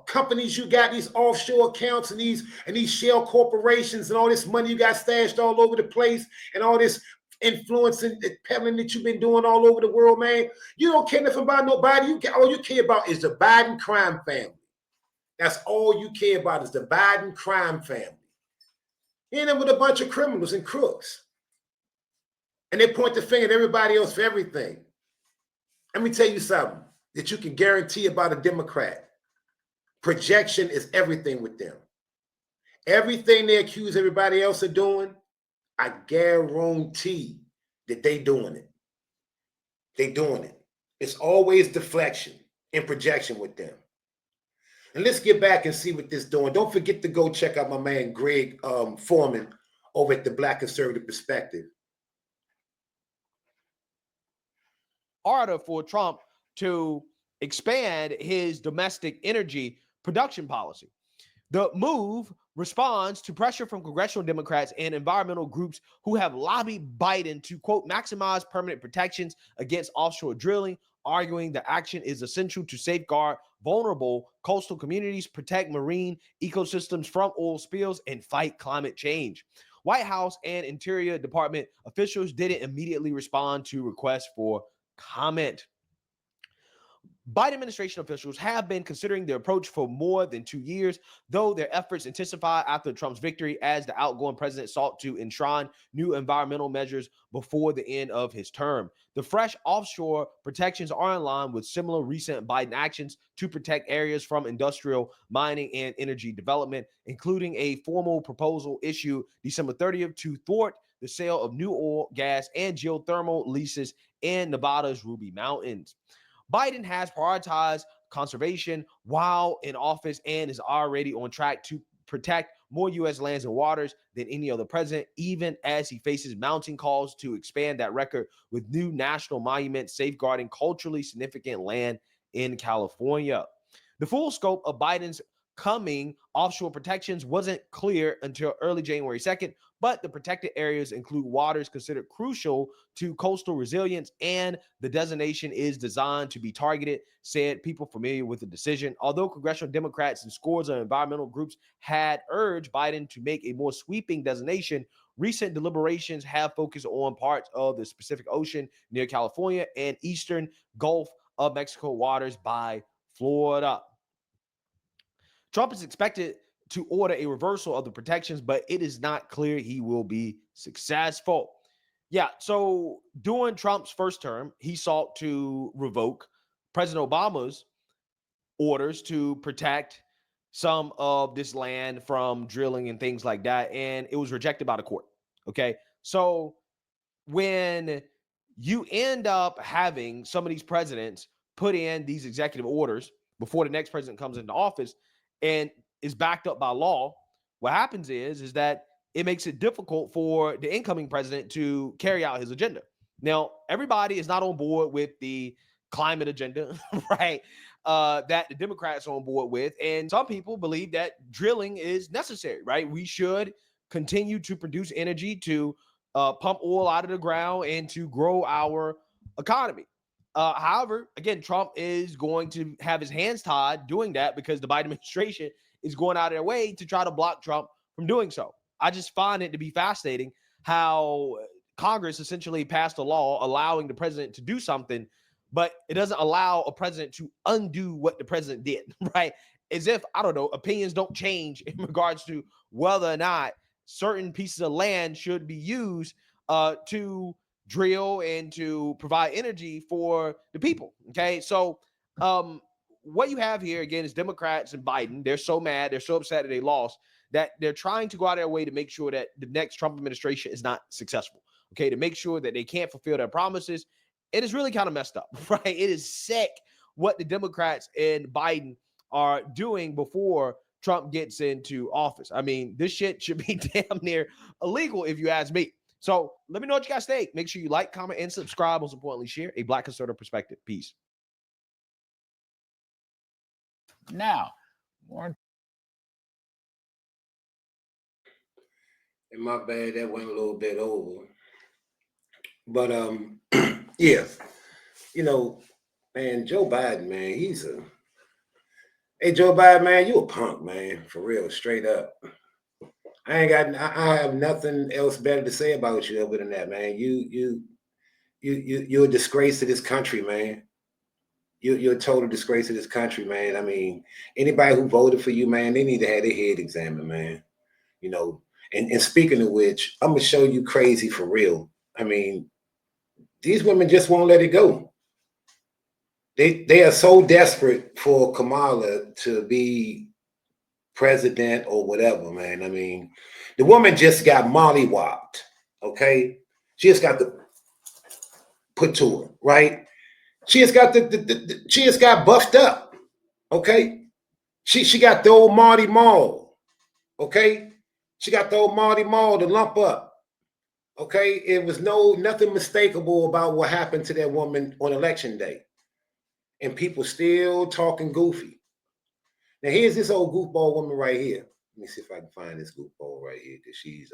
companies you got, these offshore accounts and these shell corporations and all this money you got stashed all over the place and all this influence and peddling that you've been doing all over the world, man. You don't care nothing about nobody. All you care about is the Biden crime family. That's all you care about is the Biden crime family. You end up with a bunch of criminals and crooks. And they point the finger at everybody else for everything. Let me tell you something that you can guarantee about a Democrat. Projection is everything with them. Everything they accuse everybody else of doing, I guarantee that they doing it. They doing it. It's always deflection and projection with them. And let's get back and see what this doing. Don't forget to go check out my man Greg Foreman over at the Black Conservative Perspective. Harder for Trump to expand his domestic energy production policy. The move responds to pressure from congressional Democrats and environmental groups who have lobbied Biden to, quote, maximize permanent protections against offshore drilling, arguing the action is essential to safeguard vulnerable coastal communities, protect marine ecosystems from oil spills, and fight climate change. White House and Interior Department officials didn't immediately respond to requests for comment. Biden administration officials have been considering the approach for more than 2 years, though their efforts intensified after Trump's victory as the outgoing president sought to enshrine new environmental measures before the end of his term. The fresh offshore protections are in line with similar recent Biden actions to protect areas from industrial mining and energy development, including a formal proposal issued December 30th to thwart the sale of new oil, gas, and geothermal leases in Nevada's Ruby Mountains. Biden has prioritized conservation while in office and is already on track to protect more U.S. lands and waters than any other president, even as he faces mounting calls to expand that record with new national monuments safeguarding culturally significant land in California. The full scope of Biden's coming offshore protections wasn't clear until early January 2nd, but the protected areas include waters considered crucial to coastal resilience, and the designation is designed to be targeted, said people familiar with the decision. Although congressional Democrats and scores of environmental groups had urged Biden to make a more sweeping designation, recent deliberations have focused on parts of the Pacific Ocean near California and eastern Gulf of Mexico waters by Florida. Trump is expected to order a reversal of the protections, but it is not clear he will be successful. Yeah, so during Trump's first term, he sought to revoke President Obama's orders to protect some of this land from drilling and things like that, and it was rejected by the court. Okay, so when you end up having some of these presidents put in these executive orders before the next president comes into office and is backed up by law, what happens is that it makes it difficult for the incoming president to carry out his agenda. Now, everybody is not on board with the climate agenda, right? That the Democrats are on board with. And some people believe that drilling is necessary, right? We should continue to produce energy to pump oil out of the ground and to grow our economy. However, again, Trump is going to have his hands tied doing that because the Biden administration is going out of their way to try to block Trump from doing so. I just find it to be fascinating how Congress essentially passed a law allowing the president to do something, but it doesn't allow a president to undo what the president did, right? As if, I don't know, opinions don't change in regards to whether or not certain pieces of land should be used to drill and to provide energy for the people. Okay. So what you have here again is Democrats and Biden. They're so mad, they're so upset that they lost, that they're trying to go out of their way to make sure that the next Trump administration is not successful. Okay, to make sure that they can't fulfill their promises. It is really kind of messed up, right? It is sick what the Democrats and Biden are doing before Trump gets into office. I mean, this shit should be damn near illegal if you ask me. So let me know what you guys think. Make sure you like, comment, and subscribe. Most importantly, share a Black conservative perspective. Peace. Now, more. And my bad, that went a little bit over. But yeah, you know, man, Joe Biden, man, hey, Joe Biden, man, you a punk, man, for real, straight up. I have nothing else better to say about you other than that, man. You're a disgrace to this country, man. You're a total disgrace to this country, man. I mean, anybody who voted for you, man, they need to have their head examined, man. You know, and speaking of which, I'm gonna show you crazy for real. I mean, these women just won't let it go. They are so desperate for Kamala to be president or whatever, man. I mean, the woman just got mollywopped, okay? She just got the put to her, right? She just got she just got buffed up, okay? She got the old Marty Mall, okay? She got the old Marty Mall to lump up, okay? It was nothing mistakable about what happened to that woman on election day. And people still talking goofy. Now here's this old goofball woman right here. Let me see if I can find this goofball right here, because she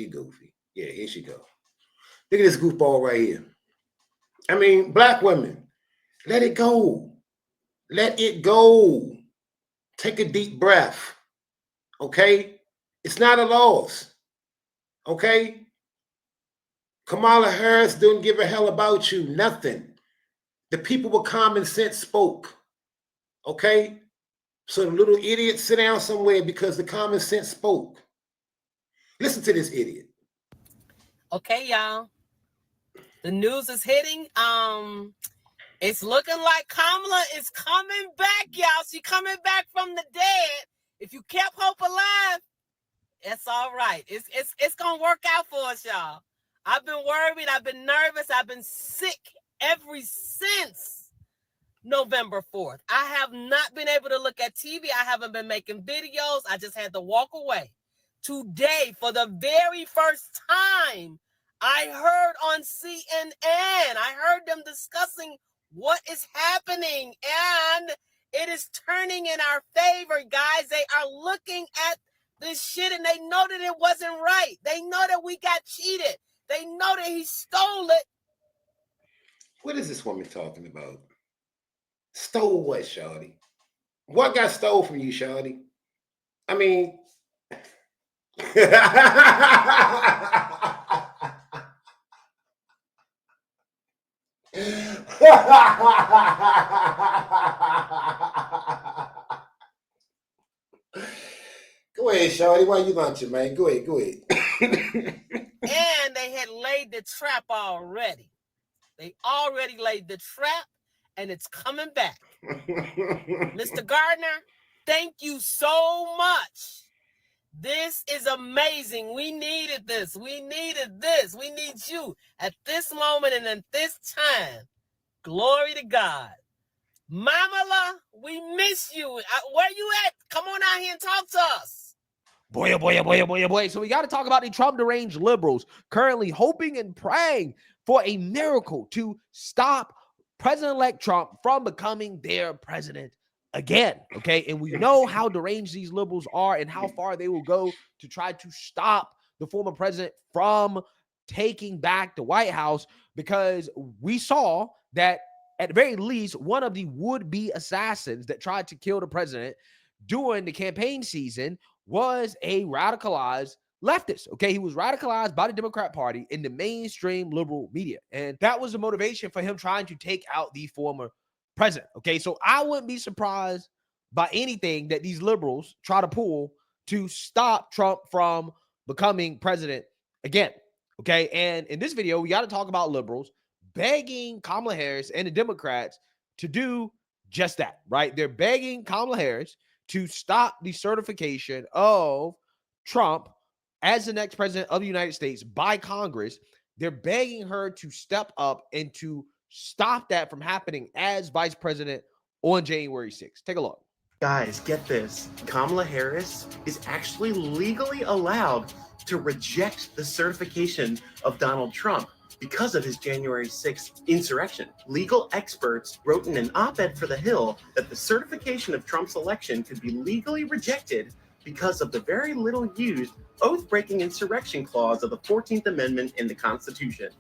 goofy. Yeah, here she go. Look at this goofball right here. I mean, black women, let it go. Let it go. Take a deep breath. Okay? It's not a loss. Okay? Kamala Harris didn't give a hell about you. Nothing. The people with common sense spoke. Okay? So the little idiot sit down somewhere because the common sense spoke. Listen to this idiot. Okay, y'all. The news is hitting. It's looking like Kamala is coming back, y'all. She's coming back from the dead. If you kept hope alive, it's all right. It's gonna work out for us, y'all. I've been worried. I've been nervous. I've been sick ever since November 4th. I have not been able to look at TV. I haven't been making videos. I just had to walk away. Today, for the very first time, I heard on CNN, I heard them discussing what is happening, and it is turning in our favor, guys. They are looking at this shit, and they know that it wasn't right. They know that we got cheated. They know that he stole it. What is this woman talking about? Stole what, shawty? What got stole from you, shawty? I mean... Go ahead, shawty. Why you lunching, man? Go ahead. And they had laid the trap already. They already laid the trap, and it's coming back. Mr. Gardner, thank you so much. This is amazing. We needed this. We needed this. We need you at this moment and at this time. Glory to God. Mamala, we miss you. Where you at? Come on out here and talk to us. Boy, oh boy, oh boy, oh boy, oh boy. So we got to talk about the Trump deranged liberals currently hoping and praying for a miracle to stop President-elect Trump from becoming their president again. Okay. And we know how deranged these liberals are and how far they will go to try to stop the former president from taking back the White House, because we saw that at the very least, one of the would-be assassins that tried to kill the president during the campaign season was a radicalized leftist. Okay, he was radicalized by the Democrat Party in the mainstream liberal media, and that was the motivation for him trying to take out the former president. Okay, so I wouldn't be surprised by anything that these liberals try to pull to stop Trump from becoming president again. Okay, and in this video, we got to talk about liberals begging Kamala Harris and the Democrats to do just that, right? They're begging Kamala Harris to stop the certification of Trump as the next president of the United States by Congress. They're begging her to step up and to stop that from happening as vice president on January 6th. Take a look. Guys, get this. Kamala Harris is actually legally allowed to reject the certification of Donald Trump because of his January 6th insurrection. Legal experts wrote in an op-ed for The Hill that the certification of Trump's election could be legally rejected because of the very little used oath-breaking insurrection clause of the 14th Amendment in the Constitution.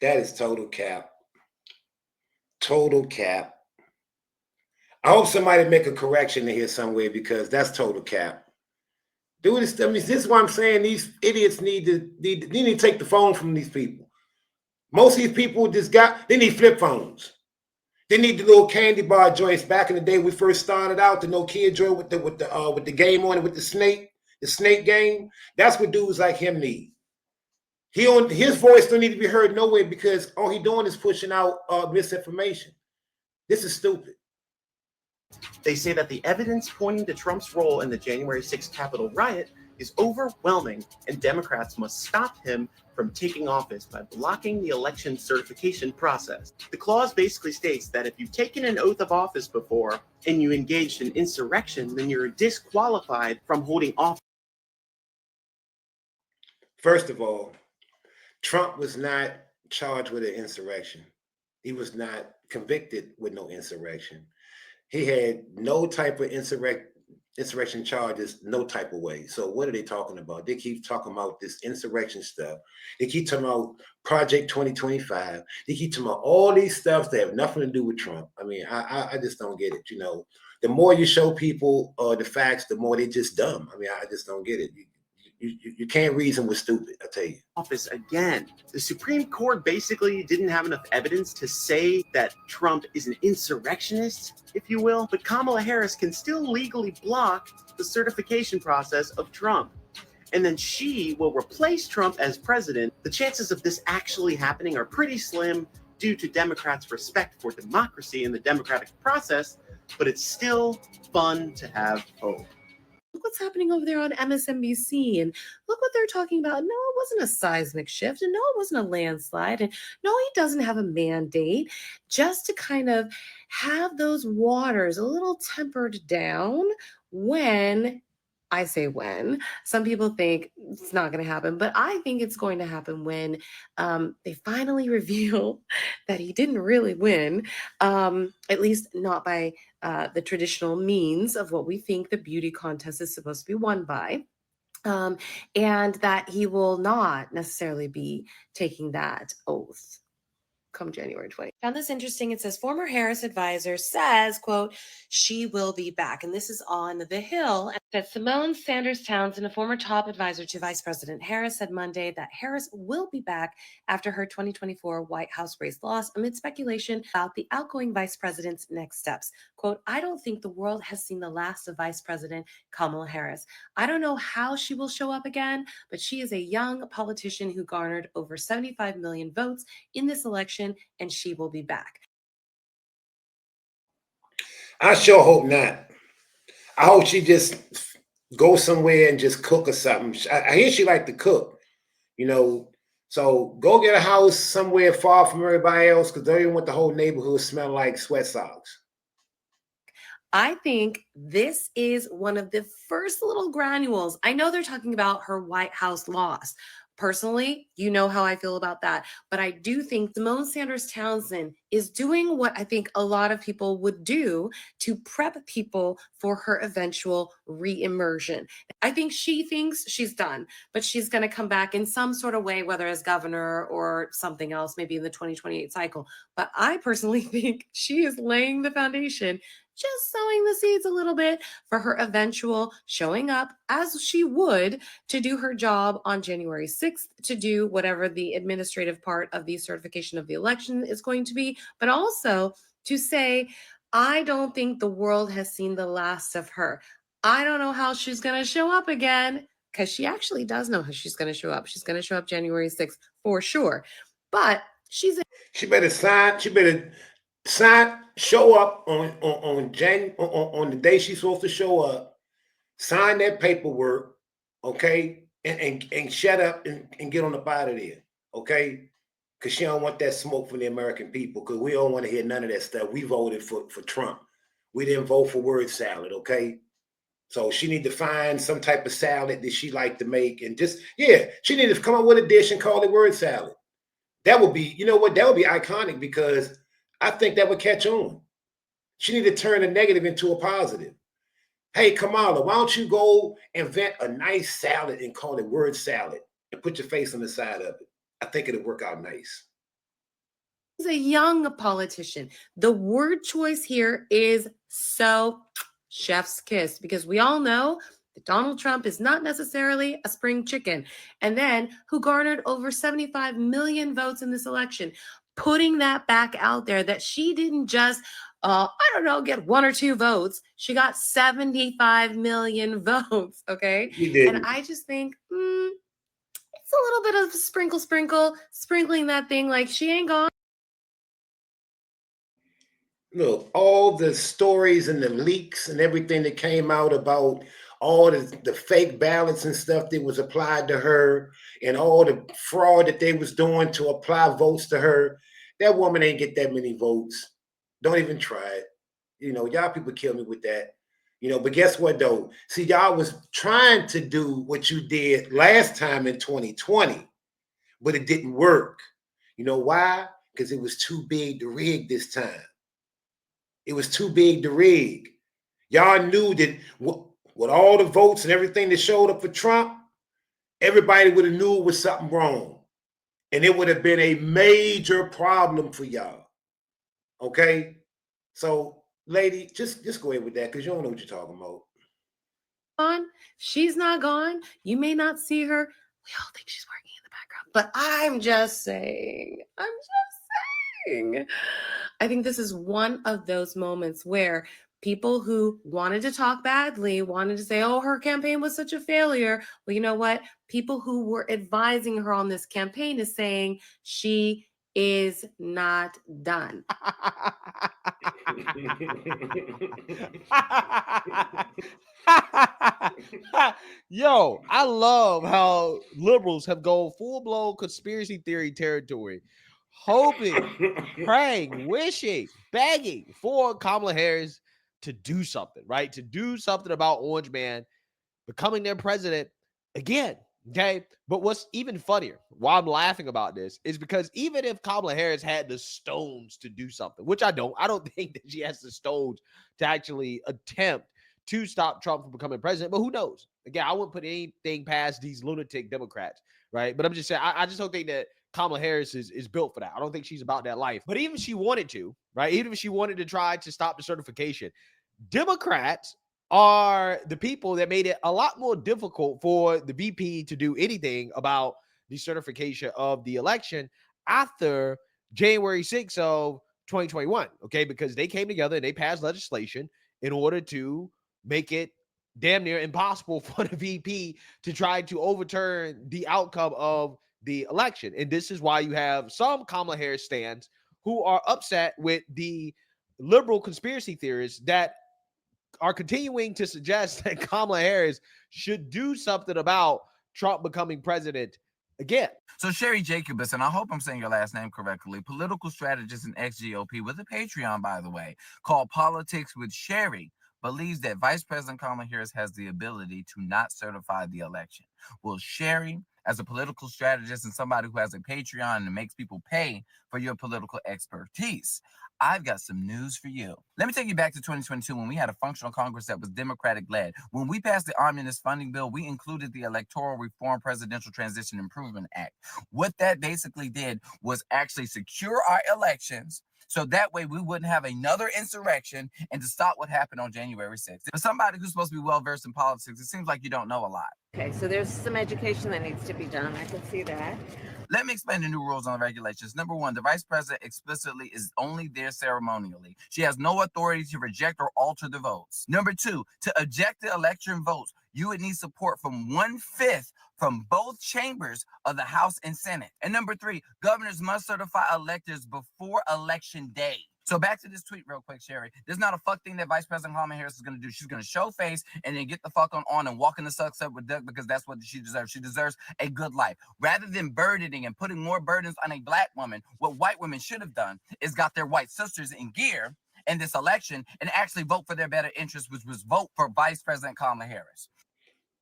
That is total cap. Total cap. I hope somebody make a correction in here somewhere, because that's total cap. Do this. I mean, this is what I'm saying. These idiots need to take the phone from these people. Most of these people they need flip phones. They need the little candy bar joints. Back in the day we first started out, the Nokia joint with the game on it, with the snake game. That's what dudes like him need. His voice don't need to be heard nowhere, because all he doing is pushing out misinformation. This is stupid. They say that the evidence pointing to Trump's role in the January 6th Capitol riot is overwhelming, and Democrats must stop him from taking office by blocking the election certification process. The clause basically states that if you've taken an oath of office before and you engaged in insurrection, then you're disqualified from holding office. First of all, Trump was not charged with an insurrection. He was not convicted with no insurrection. He had no type of insurrection charges, no type of way. So what are they talking about? They keep talking about this insurrection stuff. They keep talking about Project 2025. They keep talking about all these stuff that have nothing to do with Trump. I mean, I just don't get it. You know, the more you show people the facts, the more they just dumb. I mean, I just don't get it. You can't reason with stupid, I tell you. Office again. The Supreme Court basically didn't have enough evidence to say that Trump is an insurrectionist, if you will, but Kamala Harris can still legally block the certification process of Trump. And then she will replace Trump as president. The chances of this actually happening are pretty slim due to Democrats' respect for democracy and the democratic process, but it's still fun to have hope. Look what's happening over there on MSNBC, and look what they're talking about. No, it wasn't a seismic shift, and no, it wasn't a landslide, and no, he doesn't have a mandate. Just to kind of have those waters a little tempered down when, I say when, some people think it's not going to happen, but I think it's going to happen when they finally reveal that he didn't really win, at least not by the traditional means of what we think the beauty contest is supposed to be won by, and that he will not necessarily be taking that oath come January 20th. Found this interesting. It says former Harris advisor says, quote, she will be back. And this is on The Hill. And that Simone Sanders Townsend, a former top advisor to Vice President Harris, said Monday that Harris will be back after her 2024 White House race loss amid speculation about the outgoing vice president's next steps. Quote, I don't think the world has seen the last of Vice President Kamala Harris. I don't know how she will show up again, but she is a young politician who garnered over 75 million votes in this election, and she will be back. I sure hope not. I hope she just goes somewhere and just cook or something. I hear she like to cook, you know. So go get a house somewhere far from everybody else, because they don't want the whole neighborhood smell like sweat socks. I think this is one of the first little granules. I know they're talking about her White House loss, Personally, you know how I feel about that. But I do think Simone Sanders Townsend is doing what I think a lot of people would do to prep people for her eventual re-immersion. I think she thinks she's done, but she's going to come back in some sort of way, whether as governor or something else, maybe in the 2028 cycle. But I personally think she is laying the foundation, just sowing the seeds a little bit for her eventual showing up as she would to do her job on January 6th, to do whatever the administrative part of the certification of the election is going to be, but also to say, I don't think the world has seen the last of her. I don't know how she's going to show up again, because she actually does know how she's going to show up. She's going to show up January 6th for sure. But she better sign, show up on the day she's supposed to show up, sign that paperwork, okay, and shut up and get on up out of there, okay? Because she don't want that smoke from the American people, because we don't want to hear none of that stuff. We voted for Trump. We didn't vote for word salad, okay? So she need to find some type of salad that she like to make, and just, yeah, she need to come up with a dish and call it word salad. That would be, you know what, that would be iconic, because I think that would catch on. She need to turn a negative into a positive. Hey, Kamala, why don't you go invent a nice salad and call it word salad and put your face on the side of it? I think it'll work out nice. He's a young politician. The word choice here is so chef's kiss, because we all know that Donald Trump is not necessarily a spring chicken. And then who garnered over 75 million votes in this election, putting that back out there that she didn't just, I don't know, get 1 or 2 votes. She got 75 million votes, okay? She didn't. And I just think, it's a little bit of sprinkling that thing like she ain't gone. Look, all the stories and the leaks and everything that came out about all the fake ballots and stuff that was applied to her, and all the fraud that they was doing to apply votes to her, that woman ain't get that many votes. Don't even try it. You know, y'all people kill me with that. You know, but guess what though? See, y'all was trying to do what you did last time in 2020, but it didn't work. You know why? Because it was too big to rig this time. It was too big to rig. Y'all knew that with all the votes and everything that showed up for Trump, everybody would have knew it was something wrong. And it would have been a major problem for y'all. Okay? So, lady, just go ahead with that, because you don't know what you're talking about. She's not gone. You may not see her. We all think she's working in the background. But I'm just saying. I think this is one of those moments where people who wanted to talk badly, wanted to say, oh, her campaign was such a failure. Well, you know what? People who were advising her on this campaign is saying she is not done. Yo, I love how liberals have gone full-blown conspiracy theory territory, hoping, praying, wishing, begging for Kamala Harris to do something, right? To do something about Orange Man becoming their president again. Okay. But what's even funnier, why I'm laughing about this, is because even if Kamala Harris had the stones to do something, which I don't think that she has the stones to actually attempt to stop Trump from becoming president, but who knows? Again, I wouldn't put anything past these lunatic Democrats, right? But I'm just saying, I just don't think that Kamala Harris is built for that. I don't think she's about that life. But even if she wanted to, right? Even if she wanted to try to stop the certification, Democrats are the people that made it a lot more difficult for the VP to do anything about the certification of the election after January 6th of 2021, okay? Because they came together and they passed legislation in order to make it damn near impossible for the VP to try to overturn the outcome of the election. And this is why you have some Kamala Harris stands who are upset with the liberal conspiracy theorists that are continuing to suggest that Kamala Harris should do something about Trump becoming president again. So Sherry Jacobus, and I hope I'm saying your last name correctly, political strategist and ex-GOP with a Patreon, by the way, called Politics with Sherry, believes that Vice President Kamala Harris has the ability to not certify the election. Will Sherry as a political strategist and somebody who has a Patreon and makes people pay for your political expertise, I've got some news for you. Let me take you back to 2022 when we had a functional Congress that was Democratic-led. When we passed the Omnibus Funding Bill, we included the Electoral Reform Presidential Transition Improvement Act. What that basically did was actually secure our elections so that way we wouldn't have another insurrection and to stop what happened on January 6th. For somebody who's supposed to be well-versed in politics, it seems like you don't know a lot. Okay, so there's some education that needs to be done. I can see that. Let me explain the new rules on regulations. Number one, the vice president explicitly is only there ceremonially. She has no authority to reject or alter the votes. Number two, to object to election votes, you would need support from 1/5 from both chambers of the House and Senate. And number three, governors must certify electors before election day. So back to this tweet real quick, Sherry. There's not a fuck thing that Vice President Kamala Harris is going to do. She's going to show face and then get the fuck on and walk in the sunset with Doug because that's what she deserves. She deserves a good life. Rather than burdening and putting more burdens on a black woman, what white women should have done is got their white sisters in gear in this election and actually vote for their better interests, which was vote for Vice President Kamala Harris.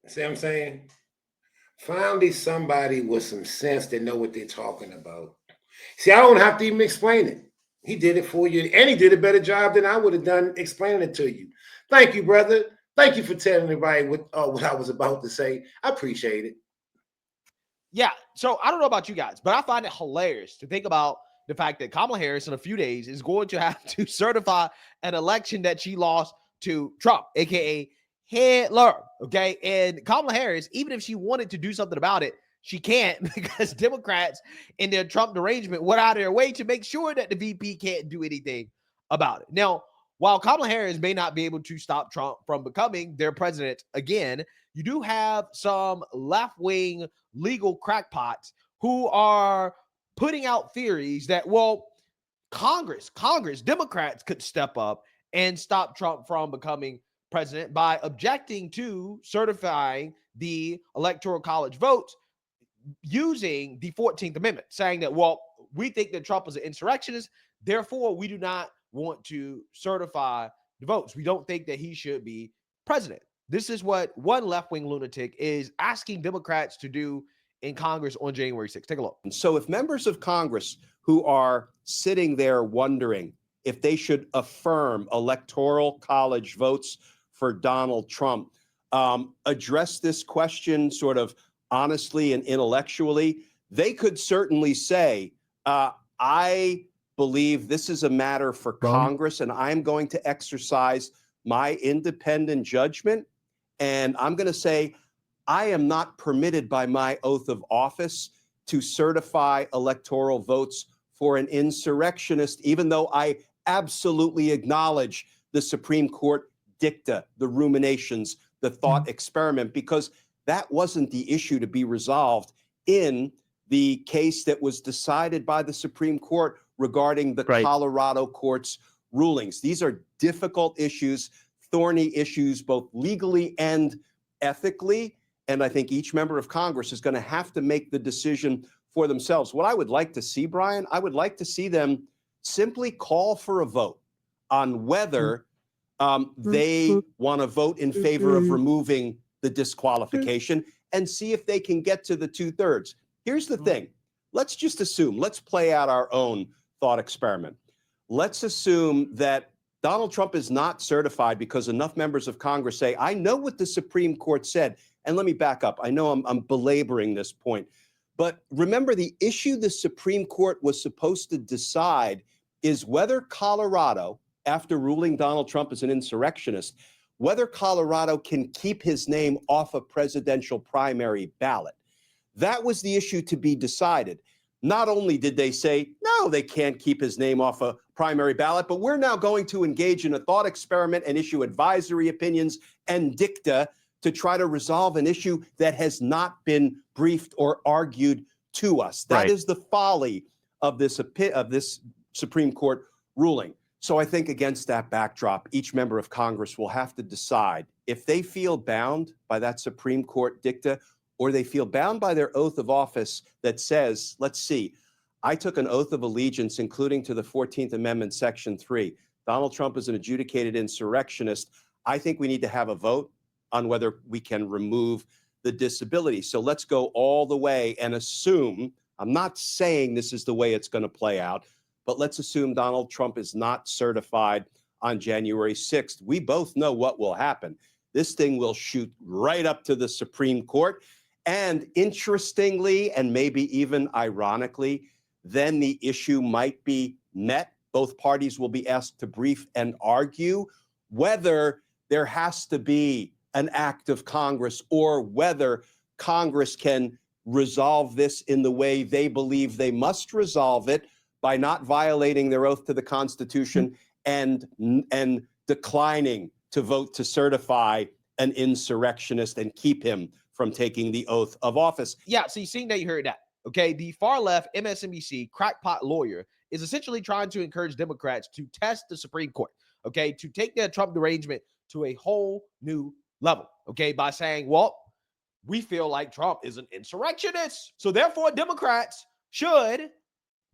See what I'm saying? Finally, somebody with some sense that know what they're talking about. See, I don't have to even explain it. He did it for you, and he did a better job than I would have done explaining it to you. Thank you, brother. Thank you for telling everybody what I was about to say. I appreciate it. Yeah, so I don't know about you guys, but I find it hilarious to think about the fact that Kamala Harris in a few days is going to have to certify an election that she lost to Trump, aka Hitler. Okay, and Kamala Harris, even if she wanted to do something about it, she can't because Democrats in their Trump derangement went out of their way to make sure that the VP can't do anything about it. Now, while Kamala Harris may not be able to stop Trump from becoming their president again, you do have some left-wing legal crackpots who are putting out theories that, well, Congress, Democrats could step up and stop Trump from becoming president by objecting to certifying the Electoral College votes using the 14th Amendment, saying that, well, we think that Trump is an insurrectionist, therefore we do not want to certify the votes. We don't think that he should be president. This is what one left-wing lunatic is asking Democrats to do in Congress on January 6th. Take a look. So if members of Congress who are sitting there wondering if they should affirm Electoral College votes for Donald Trump, address this question sort of honestly and intellectually, they could certainly say, I believe this is a matter for Congress and I'm going to exercise my independent judgment. And I'm going to say, I am not permitted by my oath of office to certify electoral votes for an insurrectionist, even though I absolutely acknowledge the Supreme Court dicta, the ruminations, the thought experiment, because that wasn't the issue to be resolved in the case that was decided by the Supreme Court regarding the Colorado court's rulings. These are difficult issues, thorny issues, both legally and ethically. And I think each member of Congress is going to have to make the decision for themselves. What I would like to see, Brian, I would like to see them simply call for a vote on whether they want to vote in favor of removing the disqualification and see if they can get to the 2/3. Here's the thing. Let's just assume, let's play out our own thought experiment. Let's assume that Donald Trump is not certified because enough members of Congress say, I know what the Supreme Court said. And let me back up. I know I'm belaboring this point. But remember, the issue the Supreme Court was supposed to decide is whether Colorado, after ruling Donald Trump as an insurrectionist, whether Colorado can keep his name off a presidential primary ballot. That was the issue to be decided. Not only did they say, no, they can't keep his name off a primary ballot, but we're now going to engage in a thought experiment and issue advisory opinions and dicta to try to resolve an issue that has not been briefed or argued to us. That is the folly of this Supreme Court ruling. So I think against that backdrop, each member of Congress will have to decide if they feel bound by that Supreme Court dicta or they feel bound by their oath of office that says, let's see, I took an oath of allegiance, including to the 14th Amendment, Section 3. Donald Trump is an adjudicated insurrectionist. I think we need to have a vote on whether we can remove the disability. So let's go all the way and assume, I'm not saying this is the way it's going to play out, but let's assume Donald Trump is not certified on January 6th. We both know what will happen. This thing will shoot right up to the Supreme Court. And interestingly, and maybe even ironically, then the issue might be met. Both parties will be asked to brief and argue whether there has to be an act of Congress or whether Congress can resolve this in the way they believe they must resolve it by not violating their oath to the Constitution and declining to vote to certify an insurrectionist and keep him from taking the oath of office. Yeah, so you seen that, you heard that. Okay, the far left MSNBC crackpot lawyer is essentially trying to encourage Democrats to test the Supreme Court, okay, to take their Trump derangement to a whole new level, okay, by saying, well, we feel like Trump is an insurrectionist. So therefore, Democrats should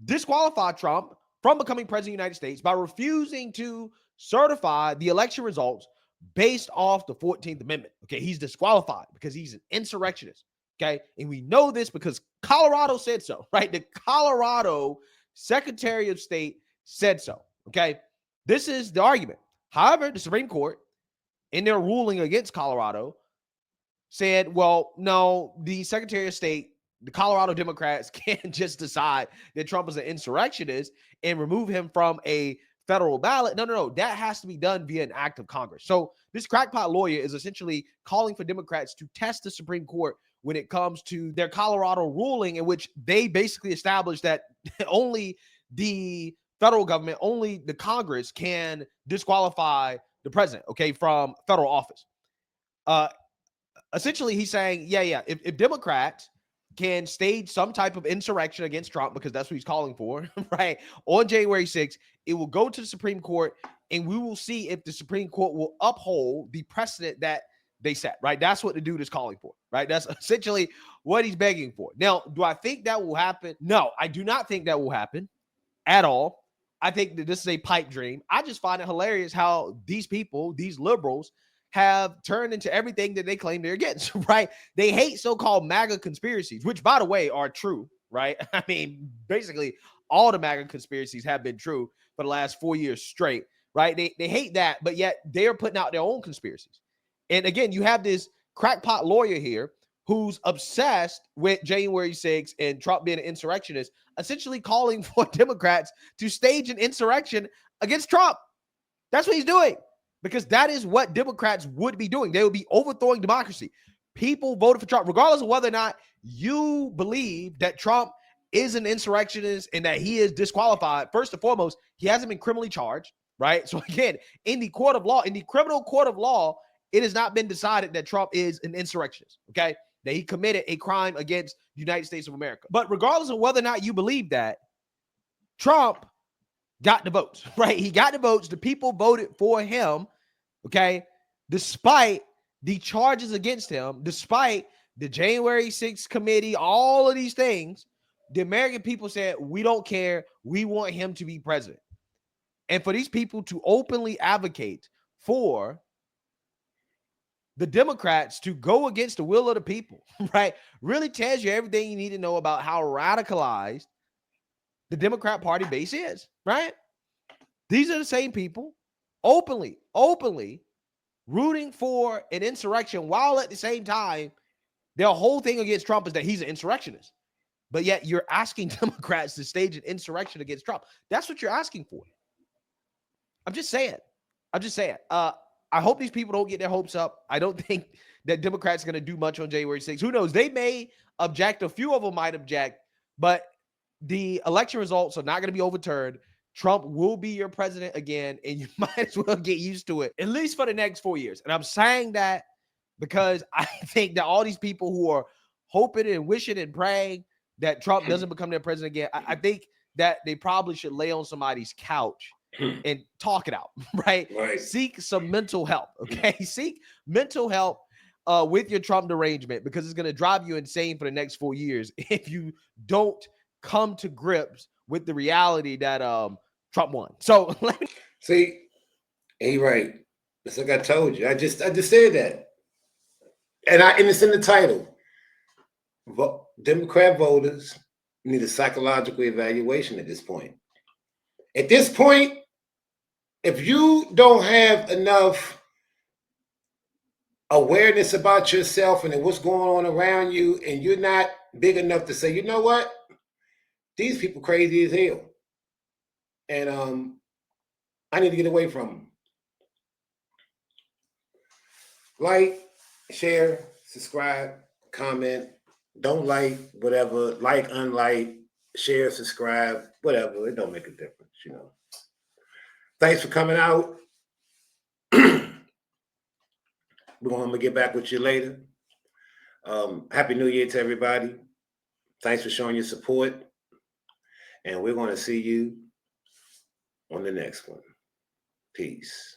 disqualify Trump from becoming president of the United States by refusing to certify the election results based off the 14th Amendment. Okay, he's disqualified because he's an insurrectionist. Okay, and we know this because Colorado said so, right? The Colorado Secretary of State said so. Okay, this is the argument. However, the Supreme Court, in their ruling against Colorado, said, well, no, the Secretary of State, the Colorado Democrats can't just decide that Trump is an insurrectionist and remove him from a federal ballot. No. That has to be done via an act of Congress. So this crackpot lawyer is essentially calling for Democrats to test the Supreme Court when it comes to their Colorado ruling, in which they basically established that only the federal government, only the Congress can disqualify the president, okay, from federal office. Essentially, he's saying, if Democrats can stage some type of insurrection against Trump, because that's what he's calling for, right, on January 6th, it will go to the Supreme Court, and we will see if the Supreme Court will uphold the precedent that they set, right? That's what the dude is calling for, right? That's essentially what he's begging for. Now, do I think that will happen? No, I do not think that will happen at all. I think that this is a pipe dream. I just find it hilarious how these people, these liberals, have turned into everything that they claim they're against, right? They hate so-called MAGA conspiracies, which, by the way, are true, right? I mean, basically, all the MAGA conspiracies have been true for the last 4 years straight, right? They hate that, but yet they're putting out their own conspiracies. And again, you have this crackpot lawyer here who's obsessed with January 6th and Trump being an insurrectionist, essentially calling for Democrats to stage an insurrection against Trump. That's what he's doing, because that is what Democrats would be doing. They would be overthrowing democracy. People voted for Trump, regardless of whether or not you believe that Trump is an insurrectionist and that he is disqualified. First and foremost, he hasn't been criminally charged, right? So again, in the court of law, in the criminal court of law, it has not been decided that Trump is an insurrectionist, okay? That he committed a crime against the United States of America. But regardless of whether or not you believe that, Trump got the votes, right? He got the votes. The people voted for him, okay? Despite the charges against him, despite the January 6th committee, all of these things, the American people said, we don't care. We want him to be president. And for these people to openly advocate for the Democrats to go against the will of the people, right, really tells you everything you need to know about how radicalized the Democrat Party base is, right? These are the same people openly rooting for an insurrection, while at the same time, their whole thing against Trump is that he's an insurrectionist. But yet you're asking Democrats to stage an insurrection against Trump. That's what you're asking for. I'm just saying. I hope these people don't get their hopes up. I don't think that Democrats are going to do much on January 6th. Who knows? They may object. A few of them might object, but the election results are not going to be overturned. Trump will be your president again, and you might as well get used to it, at least for the next 4 years. And I'm saying that because I think that all these people who are hoping and wishing and praying that Trump doesn't become their president again, I think that they probably should lay on somebody's couch and talk it out, right? Seek some mental help, okay? Seek mental help with your Trump derangement, because it's going to drive you insane for the next 4 years if you don't come to grips with the reality that Trump won. So let me see. Hey, right. It's like I told you. I just said that. and it's in the title. Democrat voters need a psychological evaluation at this point. At this point, if you don't have enough awareness about yourself and what's going on around you, and you're not big enough to say, you know what, these people crazy as hell, and I need to get away from them. Like, share, subscribe, comment. Don't like, whatever. Like, unlike, share, subscribe, whatever. It don't make a difference, you know. Thanks for coming out. I'm gonna get back with you later. Happy New Year to everybody. Thanks for showing your support. And we're going to see you on the next one. Peace.